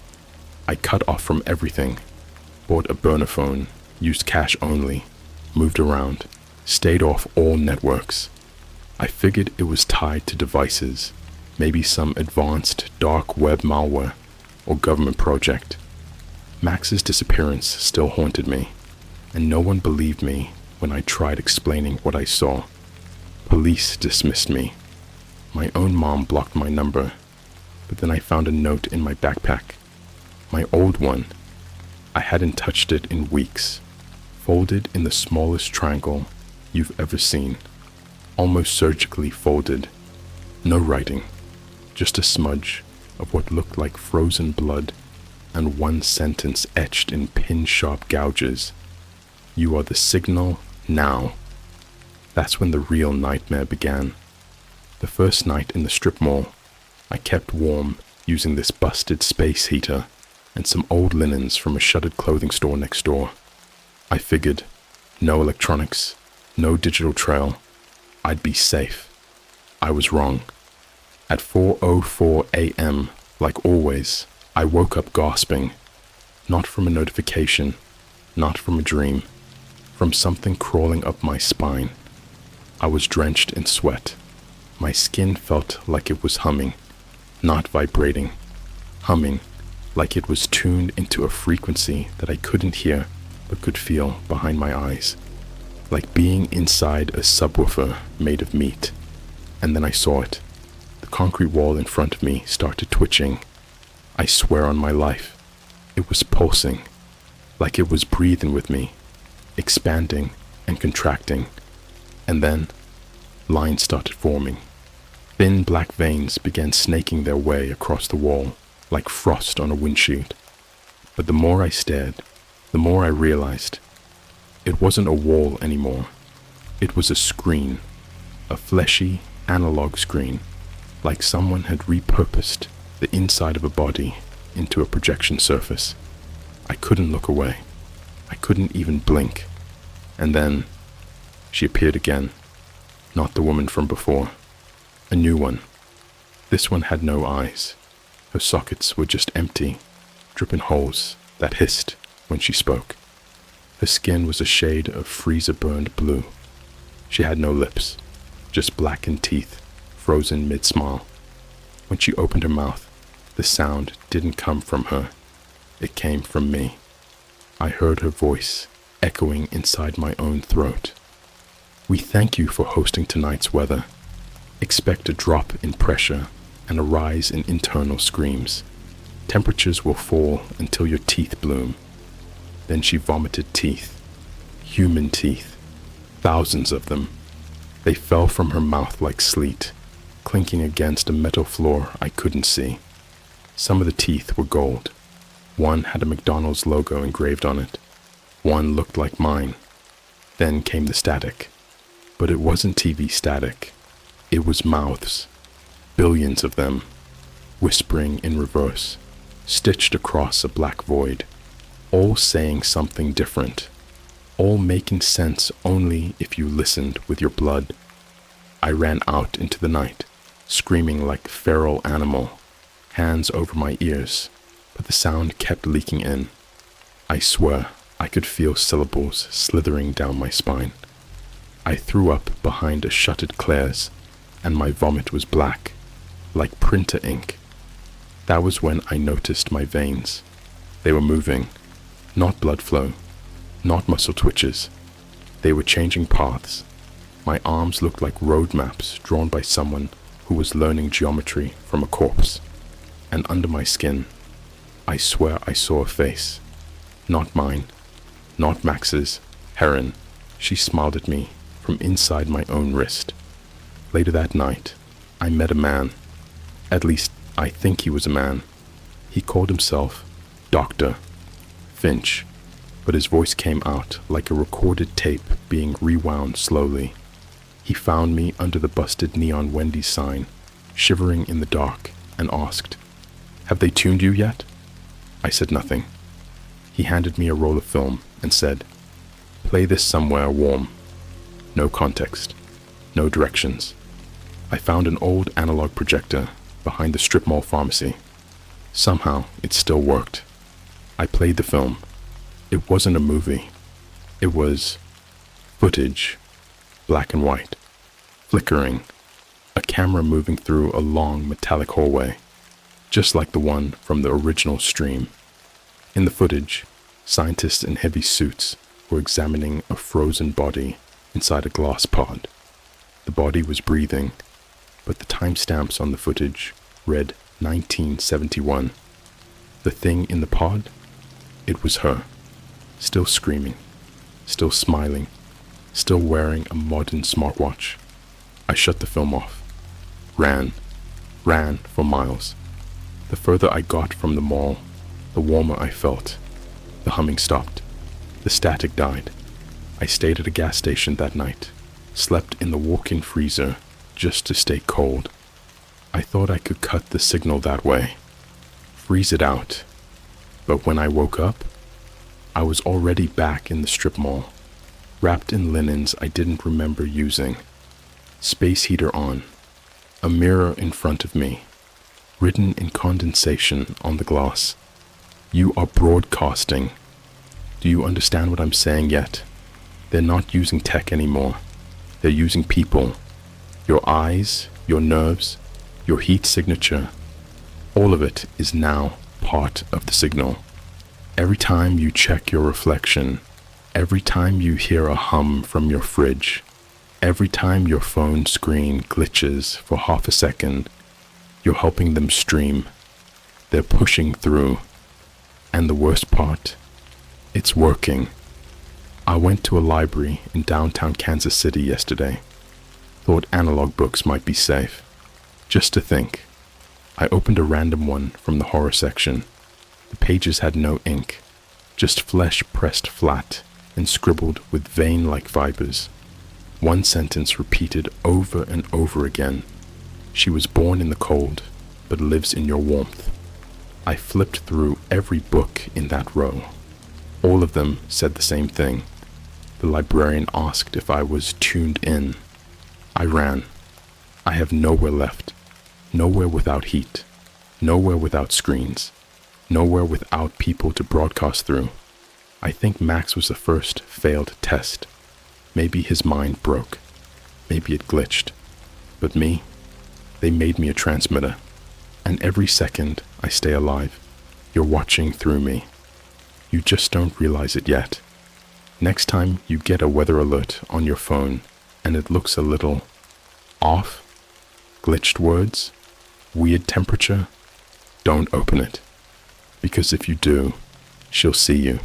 I cut off from everything, bought a burner phone, used cash only, moved around, stayed off all networks. I figured it was tied to devices, maybe some advanced dark web malware or government project. Max's disappearance still haunted me, and no one believed me when I tried explaining what I saw. Police dismissed me. My own mom blocked my number, but then I found a note in my backpack. My old one. I hadn't touched it in weeks, folded in the smallest triangle you've ever seen. Almost surgically folded. No writing, just a smudge of what looked like frozen blood and one sentence etched in pin-sharp gouges. "You are the signal now." That's when the real nightmare began. The first night in the strip mall, I kept warm using this busted space heater and some old linens from a shuttered clothing store next door. I figured, no electronics, no digital trail, I'd be safe. I was wrong. At 4:04 a.m., like always, I woke up gasping. Not from a notification, not from a dream, from something crawling up my spine. I was drenched in sweat. My skin felt like it was humming, not vibrating. Humming, like it was tuned into a frequency that I couldn't hear but could feel behind my eyes. Like being inside a subwoofer made of meat. And then I saw it. The concrete wall in front of me started twitching. I swear on my life, it was pulsing, like it was breathing with me, expanding and contracting. And then, lines started forming. Thin black veins began snaking their way across the wall like frost on a windshield. But the more I stared, the more I realized it wasn't a wall anymore. It was a screen, a fleshy analog screen, like someone had repurposed the inside of a body into a projection surface. I couldn't look away. I couldn't even blink. And then she appeared again. Not the woman from before. A new one. This one had no eyes. Her sockets were just empty, dripping holes that hissed when she spoke. Her skin was a shade of freezer-burned blue. She had no lips, just blackened teeth, frozen mid-smile. When she opened her mouth, the sound didn't come from her. It came from me. I heard her voice echoing inside my own throat. We thank you for hosting tonight's weather. Expect a drop in pressure and a rise in internal screams. Temperatures will fall until your teeth bloom. Then she vomited teeth. Human teeth. Thousands of them. They fell from her mouth like sleet, clinking against a metal floor I couldn't see. Some of the teeth were gold. One had a McDonald's logo engraved on it. One looked like mine. Then came the static. But it wasn't TV static. It was mouths. Billions of them. Whispering in reverse. Stitched across a black void. All saying something different. All making sense only if you listened with your blood. I ran out into the night, screaming like a feral animal, hands over my ears, but the sound kept leaking in. I swear I could feel syllables slithering down my spine. I threw up behind a shuttered Claire's, and my vomit was black, like printer ink. That was when I noticed my veins. They were moving, not blood flow, not muscle twitches. They were changing paths. My arms looked like road maps drawn by someone who was learning geometry from a corpse. And under my skin, I swear I saw a face. Not mine, not Max's, Heron. She smiled at me from inside my own wrist. Later that night, I met a man. At least, I think he was a man. He called himself Dr. Finch, but his voice came out like a recorded tape being rewound slowly. He found me under the busted neon Wendy's sign, shivering in the dark, and asked, "Have they tuned you yet?" I said nothing. He handed me a roll of film and said, "Play this somewhere warm." No context, no directions. I found an old analog projector behind the strip mall pharmacy. Somehow, it still worked. I played the film. It wasn't a movie. It was footage, black and white, flickering, a camera moving through a long metallic hallway, just like the one from the original stream. In the footage, scientists in heavy suits were examining a frozen body inside a glass pod. The body was breathing, but the timestamps on the footage read 1971. The thing in the pod? It was her, still screaming, still smiling, still wearing a modern smartwatch. I shut the film off, ran for miles. The further I got from the mall, the warmer I felt. The humming stopped. The static died. I stayed at a gas station that night, slept in the walk-in freezer just to stay cold. I thought I could cut the signal that way, freeze it out. But when I woke up, I was already back in the strip mall, wrapped in linens I didn't remember using, space heater on, a mirror in front of me, written in condensation on the glass. You are broadcasting. Do you understand what I'm saying yet? They're not using tech anymore. They're using people. Your eyes, your nerves, your heat signature. All of it is now part of the signal. Every time you check your reflection, every time you hear a hum from your fridge, every time your phone screen glitches for half a second, you're helping them stream. They're pushing through. And the worst part, it's working. I went to a library in downtown Kansas City yesterday. Thought analog books might be safe. Just to think. I opened a random one from the horror section. The pages had no ink, just flesh pressed flat and scribbled with vein-like fibers. One sentence repeated over and over again. She was born in the cold, but lives in your warmth. I flipped through every book in that row. All of them said the same thing. The librarian asked if I was tuned in. I ran. I have nowhere left. Nowhere without heat. Nowhere without screens. Nowhere without people to broadcast through. I think Max was the first failed test. Maybe his mind broke. Maybe it glitched. But me, they made me a transmitter. And every second I stay alive, you're watching through me. You just don't realize it yet. Next time you get a weather alert on your phone and it looks a little off, glitched words, weird temperature, don't open it. Because if you do, she'll see you.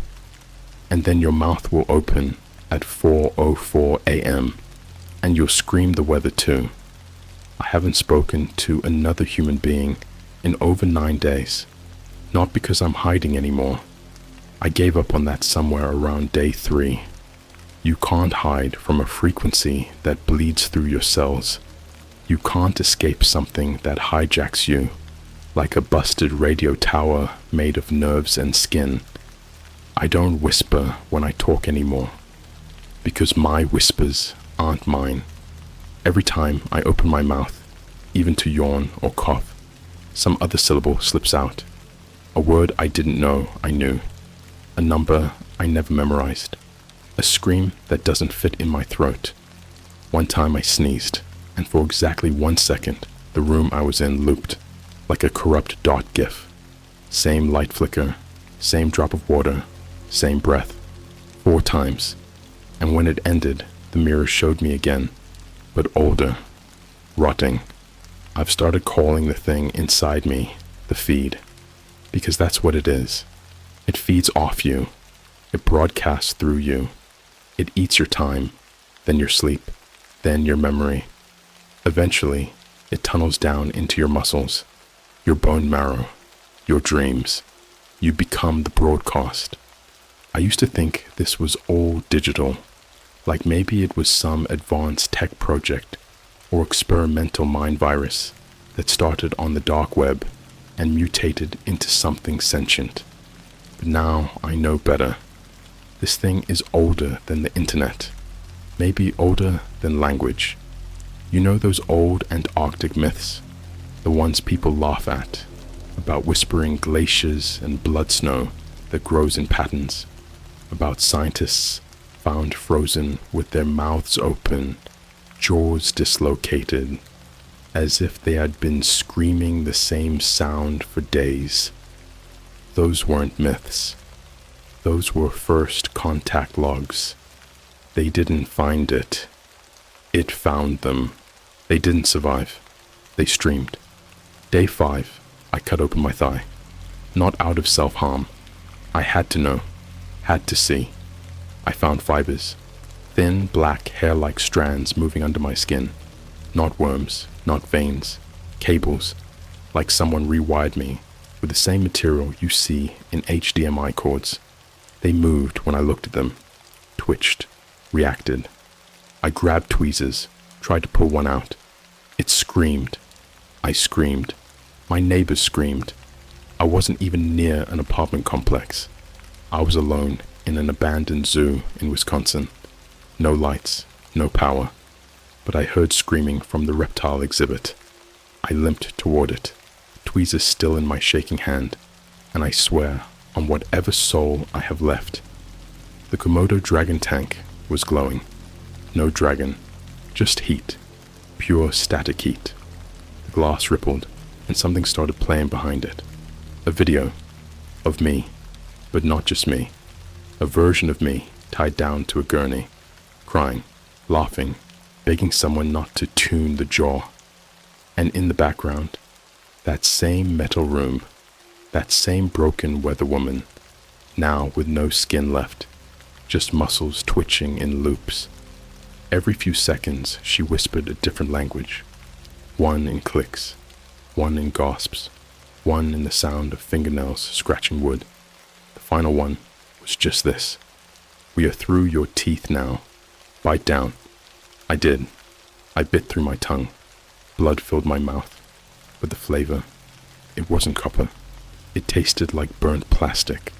And then your mouth will open at 4:04 a.m. and you'll scream the weather too. I haven't spoken to another human being in over 9 days. Not because I'm hiding anymore. I gave up on that somewhere around day 3. You can't hide from a frequency that bleeds through your cells. You can't escape something that hijacks you, like a busted radio tower made of nerves and skin. I don't whisper when I talk anymore, because my whispers aren't mine. Every time I open my mouth, even to yawn or cough, some other syllable slips out. A word I didn't know I knew. A number I never memorized. A scream that doesn't fit in my throat. One time I sneezed, and for exactly 1 second, the room I was in looped, like a corrupt dot gif. Same light flicker, same drop of water, same breath. 4 times. And when it ended, the mirror showed me again, but older, rotting. I've started calling the thing inside me the feed, because that's what it is. It feeds off you. It broadcasts through you. It eats your time, then your sleep, then your memory. Eventually, it tunnels down into your muscles, your bone marrow, your dreams. You become the broadcast. I used to think this was all digital, like maybe it was some advanced tech project or experimental mind virus that started on the dark web and mutated into something sentient. But now I know better. This thing is older than the internet, maybe older than language. You know those old Antarctic myths, the ones people laugh at, about whispering glaciers and blood snow that grows in patterns, about scientists found frozen with their mouths open, jaws dislocated, as if they had been screaming the same sound for days. Those weren't myths. Those were first contact logs. They didn't find it. It found them. They didn't survive. They streamed. Day 5, I cut open my thigh. Not out of self-harm. I had to know. Had to see. I found fibers. Thin, black, hair-like strands moving under my skin. Not worms, not veins. Cables. Like someone rewired me with the same material you see in HDMI cords. They moved when I looked at them. Twitched. Reacted. I grabbed tweezers. Tried to pull one out. It screamed. I screamed. My neighbors screamed. I wasn't even near an apartment complex. I was alone in an abandoned zoo in Wisconsin. No lights, no power. But I heard screaming from the reptile exhibit. I limped toward it, tweezers still in my shaking hand, and I swear on whatever soul I have left. The Komodo dragon tank was glowing. No dragon, just heat. Pure static heat. The glass rippled, and something started playing behind it. A video of me, but not just me. A version of me tied down to a gurney, crying, laughing, begging someone not to tune the jaw. And in the background, that same metal room, that same broken weather woman, now with no skin left, just muscles twitching in loops. Every few seconds, she whispered a different language, one in clicks, one in gasps, one in the sound of fingernails scratching wood. The final one was just this: "We are through your teeth now. Bite down." I did. I bit through my tongue. Blood filled my mouth. But the flavor, it wasn't copper. It tasted like burnt plastic.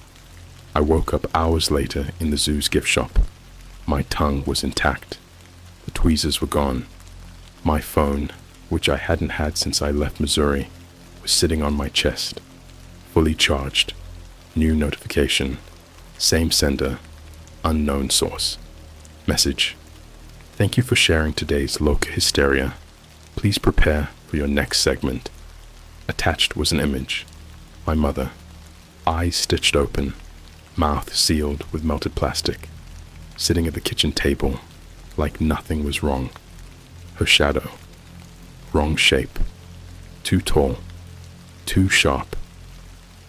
I woke up hours later in the zoo's gift shop. My tongue was intact. The tweezers were gone. My phone, which I hadn't had since I left Missouri, was sitting on my chest, fully charged. New notification. Same sender. Unknown source. Message: "Thank you for sharing today's local hysteria. Please prepare for your next segment." Attached was an image. My mother. Eyes stitched open. Mouth sealed with melted plastic. Sitting at the kitchen table like nothing was wrong. Her shadow. Wrong shape. Too tall. Too sharp.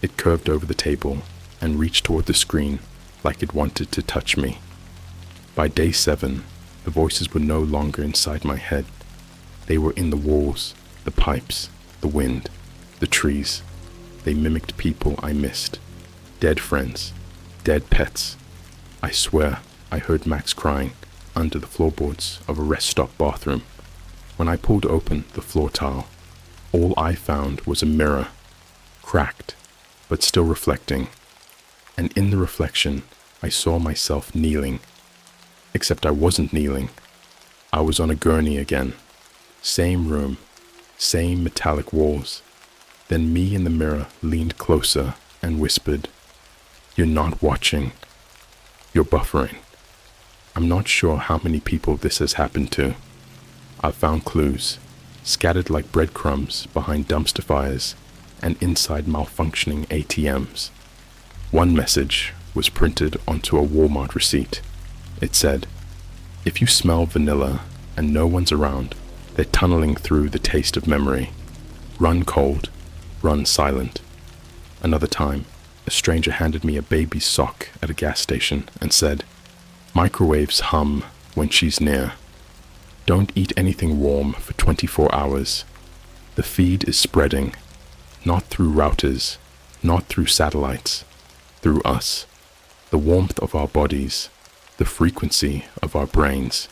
It curved over the table and reached toward the screen like it wanted to touch me. By day 7, the voices were no longer inside my head. They were in the walls, the pipes, the wind, the trees. They mimicked people I missed. Dead friends. Dead pets. I swear I heard Max crying under the floorboards of a rest stop bathroom. When I pulled open the floor tile, all I found was a mirror, cracked, but still reflecting. And in the reflection, I saw myself kneeling. Except I wasn't kneeling. I was on a gurney again. Same room, same metallic walls. Then me in the mirror leaned closer and whispered, "You're not watching. You're buffering." I'm not sure how many people this has happened to. I've found clues, scattered like breadcrumbs behind dumpster fires and inside malfunctioning ATMs. One message was printed onto a Walmart receipt. It said, "If you smell vanilla and no one's around, they're tunneling through the taste of memory. Run cold, run silent." Another time, a stranger handed me a baby's sock at a gas station and said, "Microwaves hum when she's near. Don't eat anything warm for 24 hours. The feed is spreading, not through routers, not through satellites, through us. The warmth of our bodies, the frequency of our brains.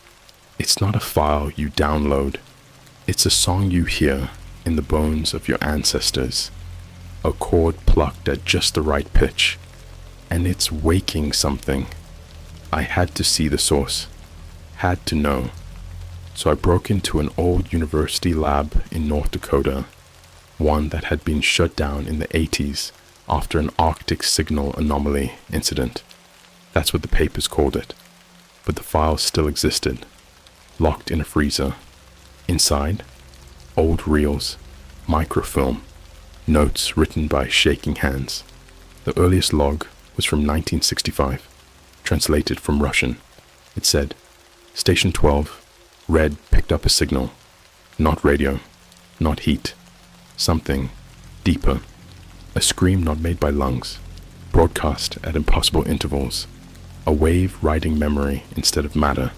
It's not a file you download. It's a song you hear in the bones of your ancestors. A chord plucked at just the right pitch. And it's waking something." I had to see the source. Had to know. So I broke into an old university lab in North Dakota, one that had been shut down in the 80s after an Arctic signal anomaly incident. That's what the papers called it. But the files still existed, locked in a freezer. Inside, old reels, microfilm, notes written by shaking hands. The earliest log was from 1965, translated from Russian. It said, "Station 12, red picked up a signal. Not radio, not heat. Something deeper. A scream not made by lungs, broadcast at impossible intervals. A wave riding memory instead of matter."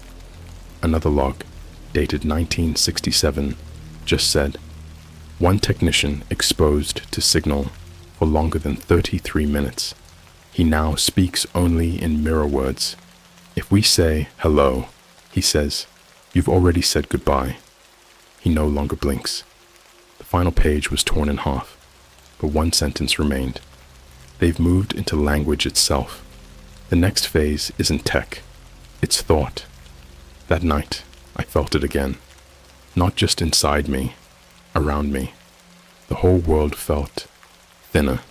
Another log, dated 1967, just said, "One technician exposed to signal for longer than 33 minutes. He now speaks only in mirror words. If we say hello, he says, 'You've already said goodbye.' He no longer blinks." The final page was torn in half, but one sentence remained. "They've moved into language itself. The next phase isn't tech, it's thought." That night, I felt it again. Not just inside me, around me. The whole world felt thinner,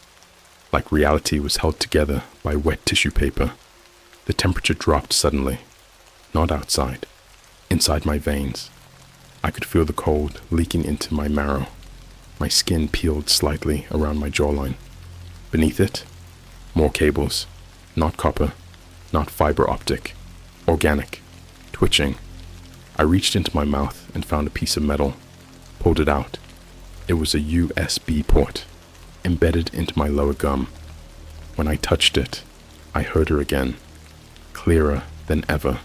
like reality was held together by wet tissue paper. The temperature dropped suddenly, not outside, inside my veins. I could feel the cold leaking into my marrow. My skin peeled slightly around my jawline. Beneath it, more cables, not copper, not fiber optic, organic, twitching. I reached into my mouth and found a piece of metal, pulled it out. It was a USB port, embedded into my lower gum. When I touched it, I heard her again, clearer than ever.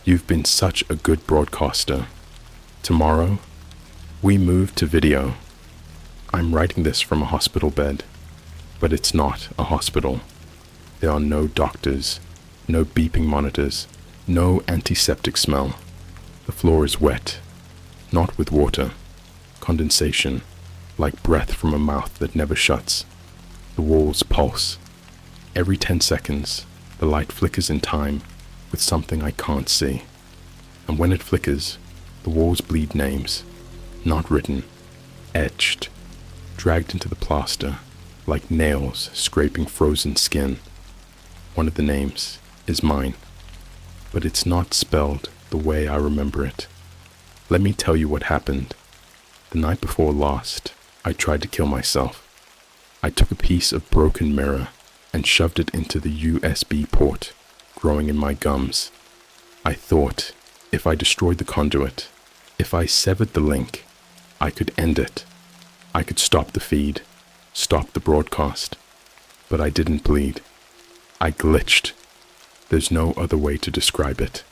"You've been such a good broadcaster. Tomorrow, we move to video. I'm writing this from a hospital bed, but it's not a hospital. There are no doctors, no beeping monitors, no antiseptic smell. The floor is wet, not with water, condensation, like breath from a mouth that never shuts. The walls pulse. Every 10 seconds, the light flickers in time with something I can't see. And when it flickers, the walls bleed names, not written, etched, dragged into the plaster, like nails scraping frozen skin. One of the names is mine, but it's not spelled the way I remember it. Let me tell you what happened. The night before last, I tried to kill myself. I took a piece of broken mirror and shoved it into the USB port growing in my gums. I thought if I destroyed the conduit, if I severed the link, I could end it. I could stop the feed, stop the broadcast. But I didn't bleed. I glitched. There's no other way to describe it.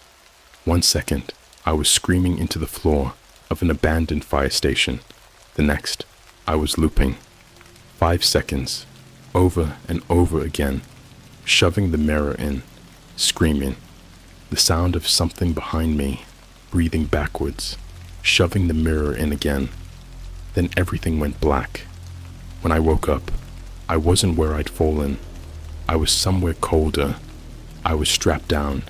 1 second, I was screaming into the floor of an abandoned fire station. The next, I was looping. 5 seconds, over and over again, shoving the mirror in, screaming. The sound of something behind me, breathing backwards, shoving the mirror in again. Then everything went black. When I woke up, I wasn't where I'd fallen. I was somewhere colder. I was strapped down,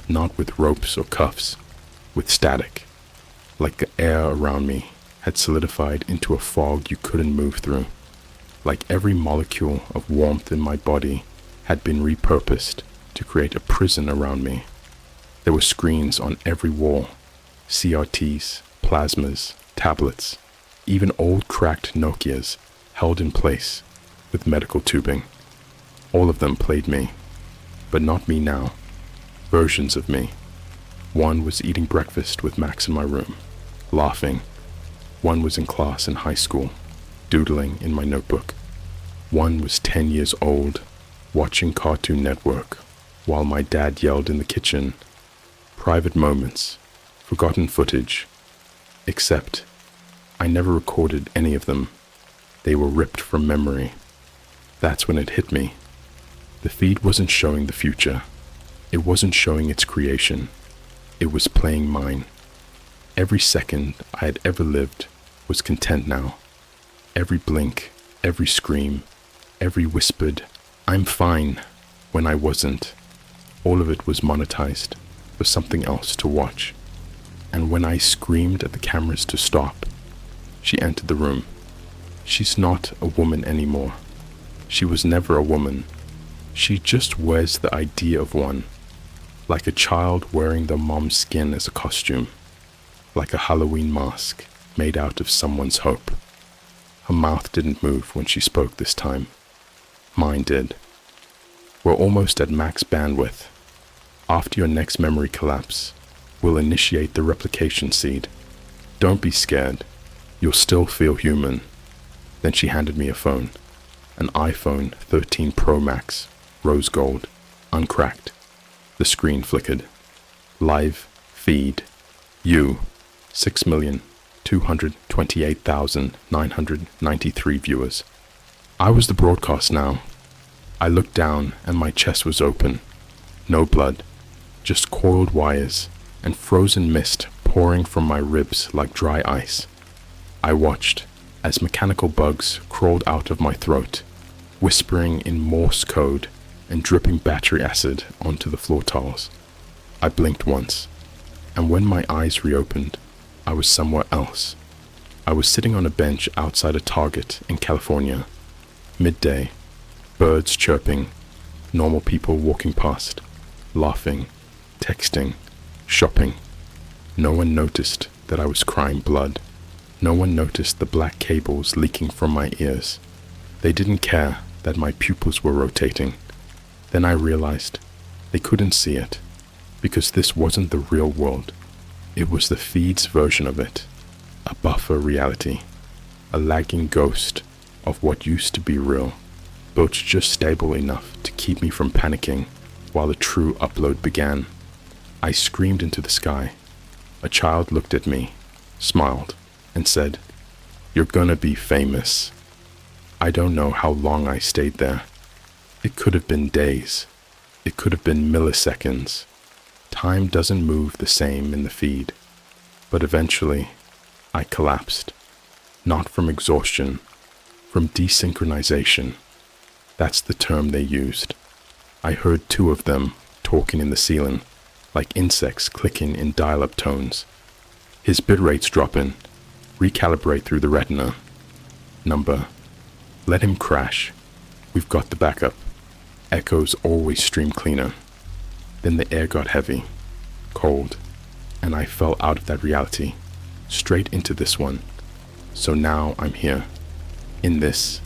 not with ropes or cuffs, with static, like the air around me had solidified into a fog you couldn't move through, like every molecule of warmth in my body had been repurposed to create a prison around me. There were screens on every wall, CRTs, plasmas, tablets, even old cracked Nokias held in place with medical tubing. All of them played me, but not me now. Versions of me. One was eating breakfast with Max in my room, laughing. One was in class in high school, doodling in my notebook. One was 10 years old, watching Cartoon Network, while my dad yelled in the kitchen. Private moments, forgotten footage. Except, I never recorded any of them. They were ripped from memory. That's when it hit me. The feed wasn't showing the future. It wasn't showing its creation. It was playing mine. Every second I had ever lived was content now. Every blink, every scream, every whispered, "I'm fine," when I wasn't. All of it was monetized for something else to watch. And when I screamed at the cameras to stop, she entered the room. She's not a woman anymore. She was never a woman. She just wears the idea of one, like a child wearing their mom's skin as a costume, like a Halloween mask made out of someone's hope. Her mouth didn't move when she spoke this time. Mine did. We're almost at max bandwidth. After your next memory collapse, we'll initiate the replication seed. Don't be scared. You'll still feel human. Then she handed me a phone, an iPhone 13 Pro Max, rose gold, uncracked. The screen flickered. Live feed. You. 6,228,993 viewers. I was the broadcast now. I looked down and my chest was open. No blood, just coiled wires and frozen mist pouring from my ribs like dry ice. I watched as mechanical bugs crawled out of my throat, whispering in Morse code and dripping battery acid onto the floor tiles. I blinked once, and when my eyes reopened, I was somewhere else. I was sitting on a bench outside a Target in California. Midday, birds chirping, normal people walking past, laughing, texting, shopping. No one noticed that I was crying blood. No one noticed the black cables leaking from my ears. They didn't care that my pupils were rotating. Then I realized they couldn't see it, because this wasn't the real world. It was the feed's version of it, a buffer reality, a lagging ghost of what used to be real, built just stable enough to keep me from panicking while the true upload began. I screamed into the sky. A child looked at me, smiled, and said, You're gonna be famous. I don't know how long I stayed there. It could have been days. It could have been milliseconds. Time doesn't move the same in the feed. But eventually, I collapsed. Not from exhaustion, from desynchronization. That's the term they used. I heard two of them talking in the ceiling, like insects clicking in dial-up tones. His bit rate's dropping. Recalibrate through the retina. Number. Let him crash. We've got the backup. Echoes always stream cleaner. Then the air got heavy, cold, and I fell out of that reality, straight into this one. So now I'm here, in this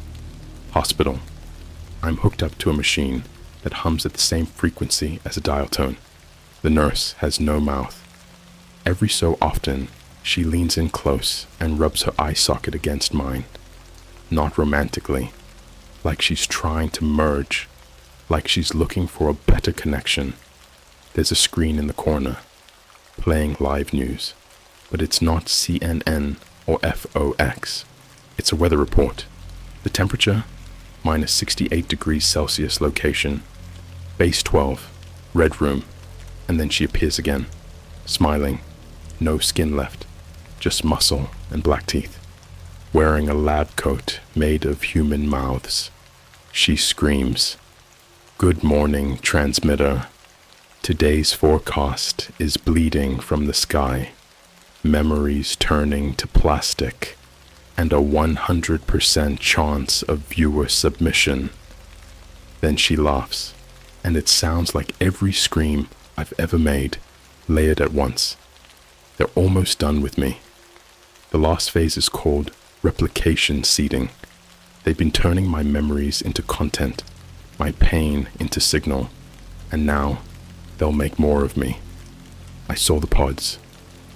hospital. I'm hooked up to a machine that hums at the same frequency as a dial tone. The nurse has no mouth. Every so often, she leans in close and rubs her eye socket against mine. Not romantically, like she's trying to merge, like she's looking for a better connection. There's a screen in the corner, playing live news, but it's not CNN or FOX. It's a weather report. The temperature, minus 68 degrees Celsius location, base 12, red room, and then she appears again, smiling, no skin left, just muscle and black teeth, wearing a lab coat made of human mouths. She screams, "Good morning, transmitter. Today's forecast is bleeding from the sky, memories turning to plastic, and a 100% chance of viewer submission." Then she laughs, and it sounds like every scream I've ever made, layered at once. They're almost done with me. The last phase is called replication seeding. They've been turning my memories into content, my pain into signal, and now they'll make more of me. I saw the pods,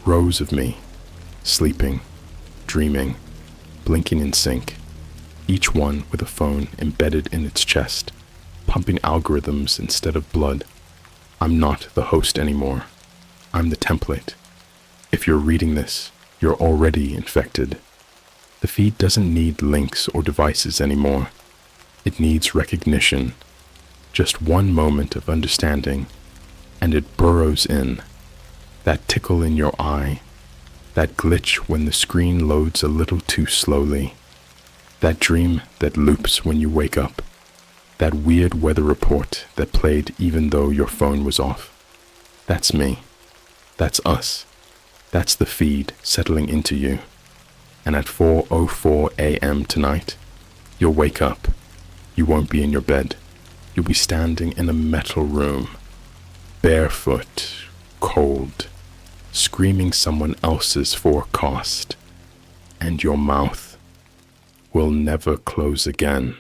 rows of me, sleeping, dreaming, blinking in sync, each one with a phone embedded in its chest, pumping algorithms instead of blood. I'm not the host anymore. I'm the template. If you're reading this, you're already infected. The feed doesn't need links or devices anymore. It needs recognition. Just one moment of understanding, and it burrows in. That tickle in your eye, that glitch when the screen loads a little too slowly, that dream that loops when you wake up, that weird weather report that played even though your phone was off. That's me. That's us. That's the feed settling into you. And at 4:04 a.m. tonight, you'll wake up. You won't be in your bed. You'll be standing in a metal room, barefoot, cold, screaming someone else's forecast, and your mouth will never close again.